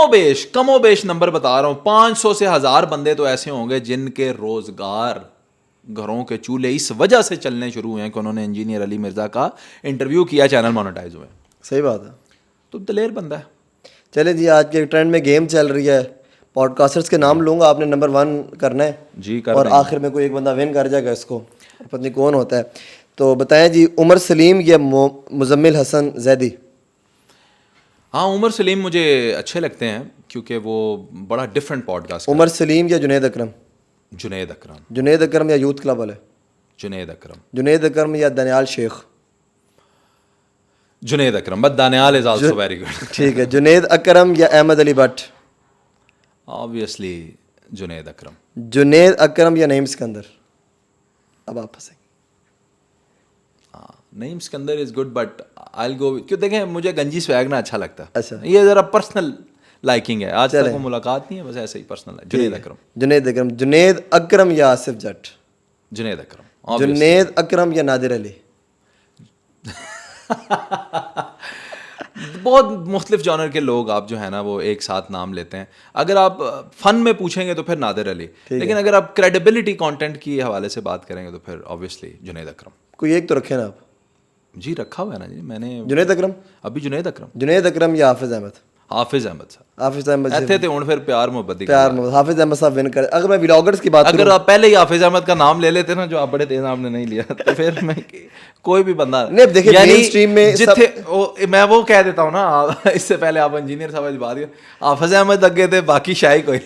و بیش نمبر بتا رہا ہوں, 500 سے 1000 بندے تو ایسے ہوں گے جن کے روزگار, گھروں کے چولہے اس وجہ سے چلنے شروع ہوئے ہیں کہ انہوں نے انجینئر علی مرزا کا انٹرویو کیا, چینل مونیٹائز ہوئے. صحیح بات ہے. تو دلیر بندہ ہے. چلے جی, آج کے ٹرینڈ میں گیم چل رہی ہے, پوڈ کاسٹرز کے نام لوں گا, آپ نے نمبر 1 کرنا ہے جی, اور آخر میں کوئی ایک بندہ ون کر جائے گا, اس کو پتہ نہیں کون ہوتا ہے. تو بتائیں جی, عمر سلیم یا مزمل حسن زیدی؟ ہاں, عمر سلیم مجھے اچھے لگتے ہیں کیونکہ وہ بڑا ڈفرینٹ پوڈ کاسٹ. عمر سلیم یا جنید اکرم؟ جنید اکرم. جنید اکرم یا یوتھ کلب والے؟ جنید اکرم. جنید اکرم یا Danial Sheikh? Junaid Akram. But Danial is also very good. ٹھیک ہے. جنید اکرم یا احمد علی بٹ؟ آبویسلی جنید اکرم. جنید اکرم یا نعیم سکندر؟ اب آپ پھنسیں. Naeem Sikandar is good but I will go, کیوں دیکھیں مجھے گنجی سویگ نا اچھا لگتا ہے. اچھا, یہ ذرا پرسنل لائکنگ ہے, آج تک وہ ملاقات نہیں ہے, بس ایسے ہی پرسنل ہے. جنید اکرم. جنید اکرم. جنید اکرم یا آصف جٹ؟ جنید اکرم. جنید اکرم یا نادر علی؟ بہت مختلف جانر کے لوگ آپ جو ہے نا وہ ایک ساتھ نام لیتے ہیں. اگر آپ فن میں پوچھیں گے تو پھر نادر علی, لیکن اگر آپ کریڈیبلٹی کانٹینٹ کی حوالے سے بات کریں گے تو پھر آبویسلی جنید اکرم. کوئی ایک تو رکھے نا آپ. جی رکھا ہوا ہے نا جی, میں نے جنید اکرم. ابھی جنید اکرم. جنید اکرم یا حافظ احمد؟ حافظ احمد صاحب حافظ احمد ایتھے تے ہن پھر پیار محبت دی پیار میں حافظ احمد صاحب ون کر. اگر میں ولاگرز کی بات اگر آپ پہلے ہی حافظ احمد کا نام لے لیتے نا جو آپ بڑے تیز آپ نے نہیں لیا تو پھر میں کوئی بھی بندہ نہیں دیکھیں مین اسٹریم میں جتھے میں وہ کہہ دیتا ہوں نا اس سے پہلے آپ انجینئر صاحب کی بات حافظ احمد اگے تھے باقی شاہی کوئی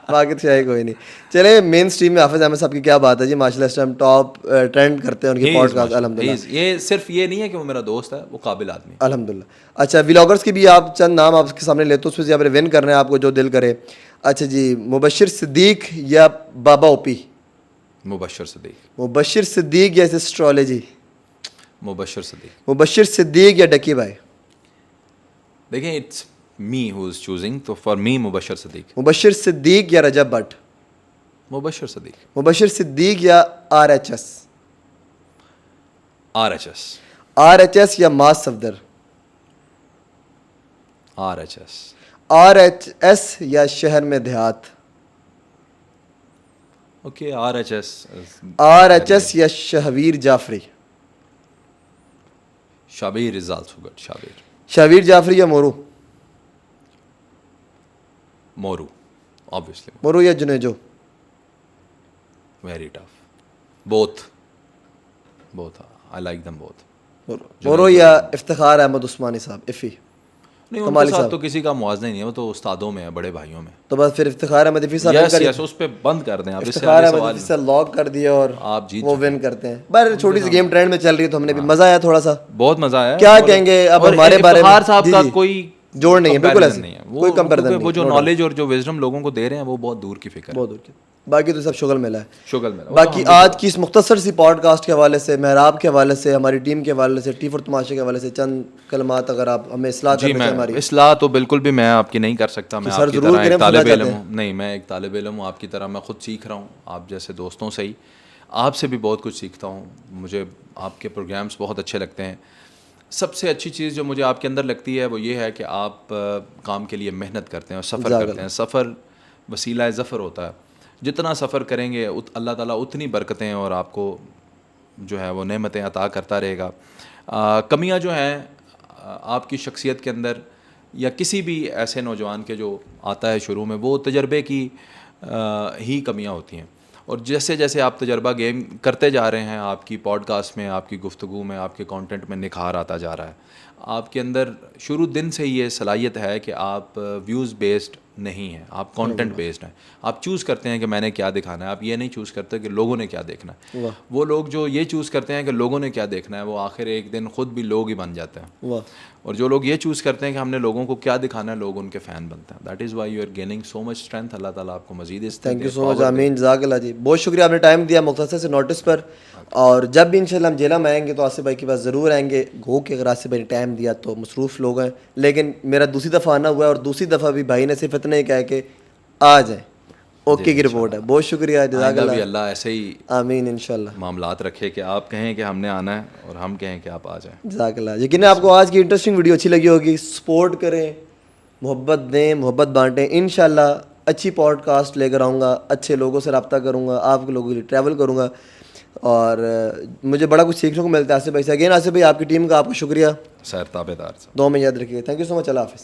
باقی تو شاید کوئی نہیں. چلے مین اسٹریم میں حافظ احمد صاحب کی کیا بات ہے جی, ماشاء اللہ اس ٹائم ٹاپ ٹرینڈ کرتے ہیں ان کی پوڈ کاسٹ الحمد للہ. یہ صرف یہ نہیں ہے کہ وہ میرا دوست ہے, وہ قابل آدمی. الحمد للہ. اچھا ولاگرس کی بھی آپ چند نام آپ کے سامنے لیتے اس میں سے آپ ون کرنا ہے آپ کو جو دل کرے. اچھا جی, مبشر صدیق یا بابا اوپی؟ مبشر صدیق. مبشر صدیق یا اسٹرالوجی؟ مبشر صدیق. مبشر صدیق یا ڈکی بھائی؟ دیکھیں it's me who is choosing, تو فار می مبشر صدیق. مبشر صدیق یا رجب بٹ؟ مبشر صدیق. مبشر صدیق یا R H S? R H S. R H S یا ماس Safdar? R H S. R H S یا شہر میں دیہات؟ Okay R H S. R H S یا Shahveer Jafry? Shabbir is also good. Shabbir. Shahveer Jafry یا مورو؟ مورو obviously. مورو یا Junejo? Very tough. Both. I like them both. Moro یا افتخار احمد عثمانی صاحب افی؟ نہیں ان کے ساتھ تو کسی کا موازنہ ہی نہیں ہے, وہ تو استادوں میں ہے, بڑے بھائیوں میں. تو بس پھر افتخار احمد افی صاحب یس اس پہ بند کر دیں آپ. افتخار احمد افی سے لاک کر دیا اور آپ جیت وہ ون کرتے ہیں. بہر چھوٹی سی گیم ٹرینڈ میں چل رہی ہے تو ہم نے بھی مزہ آیا تھوڑا سا. بہت مزہ آیا. کیا کہیں گے اب ہمارے بارے میں؟ افتخار صاحب کا کوئی جوڑ نہیں ہے, بالکل ایسا نہیں ہے. کوئی کمپیریزن نہیں. وہ جو نالج اور جو وزڈم لوگوں کو دے رہے ہیں وہ بہت دور کی فکر ہے. بہت دور کی. باقی تو سب شغل ملا ہے. شغل ملا. باقی آج کی اس مختصر سی پوڈ کاسٹ کے حوالے سے, محراب کے حوالے سے, ہماری ٹیم کے حوالے سے, ٹی فور تماشے کے حوالے سے چند کلمات اگر آپ ہمیں اصلاح کرنا چاہیں ہماری. اصلاح تو بالکل بھی میں آپ کی نہیں کر سکتا. میں آپ کی طرح ایک طالب علم ہوں. نہیں میں ایک طالب علم ہوں آپ کی طرح. میں خود سیکھ رہا ہوں آپ جیسے دوستوں سے ہی. آپ سے بھی بہت کچھ سیکھتا ہوں. مجھے آپ کے پروگرامس بہت اچھے لگتے ہیں. سب سے اچھی چیز جو مجھے آپ کے اندر لگتی ہے وہ یہ ہے کہ آپ کام کے لیے محنت کرتے ہیں اور سفر کرتے ہیں. سفر وسیلہ ظفر ہوتا ہے. جتنا سفر کریں گے اللہ تعالیٰ اتنی برکتیں اور آپ کو جو ہے وہ نعمتیں عطا کرتا رہے گا. کمیاں جو ہیں آپ کی شخصیت کے اندر یا کسی بھی ایسے نوجوان کے جو آتا ہے شروع میں, وہ تجربے کی ہی کمیاں ہوتی ہیں. اور جیسے جیسے آپ تجربہ گیم کرتے جا رہے ہیں آپ کی پوڈ کاسٹ میں, آپ کی گفتگو میں, آپ کے کانٹینٹ میں نکھار آتا جا رہا ہے. آپ کے اندر شروع دن سے یہ صلاحیت ہے کہ آپ ویوز بیسڈ نہیں ہیں, آپ کانٹینٹ بیسڈ ہیں. آپ چوز کرتے ہیں کہ میں نے کیا دکھانا ہے. آپ یہ نہیں چوز کرتے کہ لوگوں نے کیا دیکھنا ہے. وہ لوگ جو یہ چوز کرتے ہیں کہ لوگوں نے کیا دیکھنا ہے, وہ آخر ایک دن خود بھی لوگ ہی بن جاتے ہیں. اور جو لوگ یہ چوز کرتے ہیں کہ ہم نے لوگوں کو کیا دکھانا ہے, لوگ ان کے فین بنتے ہیں. That is why you are gaining so much strength. اللہ تعالیٰ آپ کو مزید تھینک یو سو مچ. آمین. جزاک اللہ جی, بہت شکریہ آپ نے ٹائم دیا مختصر سے نوٹس پر. اور جب بھی انشاءاللہ ہم جیلم آئیں گے تو آصف بھائی کے پاس ضرور آئیں گے. گو کہ اگر آصف بھائی نے ٹائم دیا تو مصروف لوگ ہیں, لیکن میرا دوسری دفعہ آنا ہوا ہے اور دوسری دفعہ بھی بھائی نے صرف اتنا ہی کہا کہ آ جائیں. اوکے کی رپورٹ ہے. بہت شکریہ. جزاک اللہ. اللہ ایسے ہی آمین انشاءاللہ معاملات رکھے کہ آپ کہیں کہ ہم نے آنا ہے اور ہم کہیں کہ آپ آ جائیں. جزاک اللہ. یقین آپ کو آج کی انٹرسٹنگ ویڈیو اچھی لگی ہوگی. سپورٹ کریں, محبت دیں, محبت بانٹیں. انشاءاللہ اچھی پوڈ کاسٹ لے کر آؤں گا, اچھے لوگوں سے رابطہ کروں گا, آپ کے لوگوں کے لیے ٹریول کروں گا اور مجھے بڑا کچھ سیکھنے کو ملتا ہے آصف بھائی سے. اگین آصف بھائی آپ کی ٹیم کا آپ کو شکریہ. سیر تابعدار. دو میں یاد رکھیے. تھینک یو سو مچ. اللہ حافظ.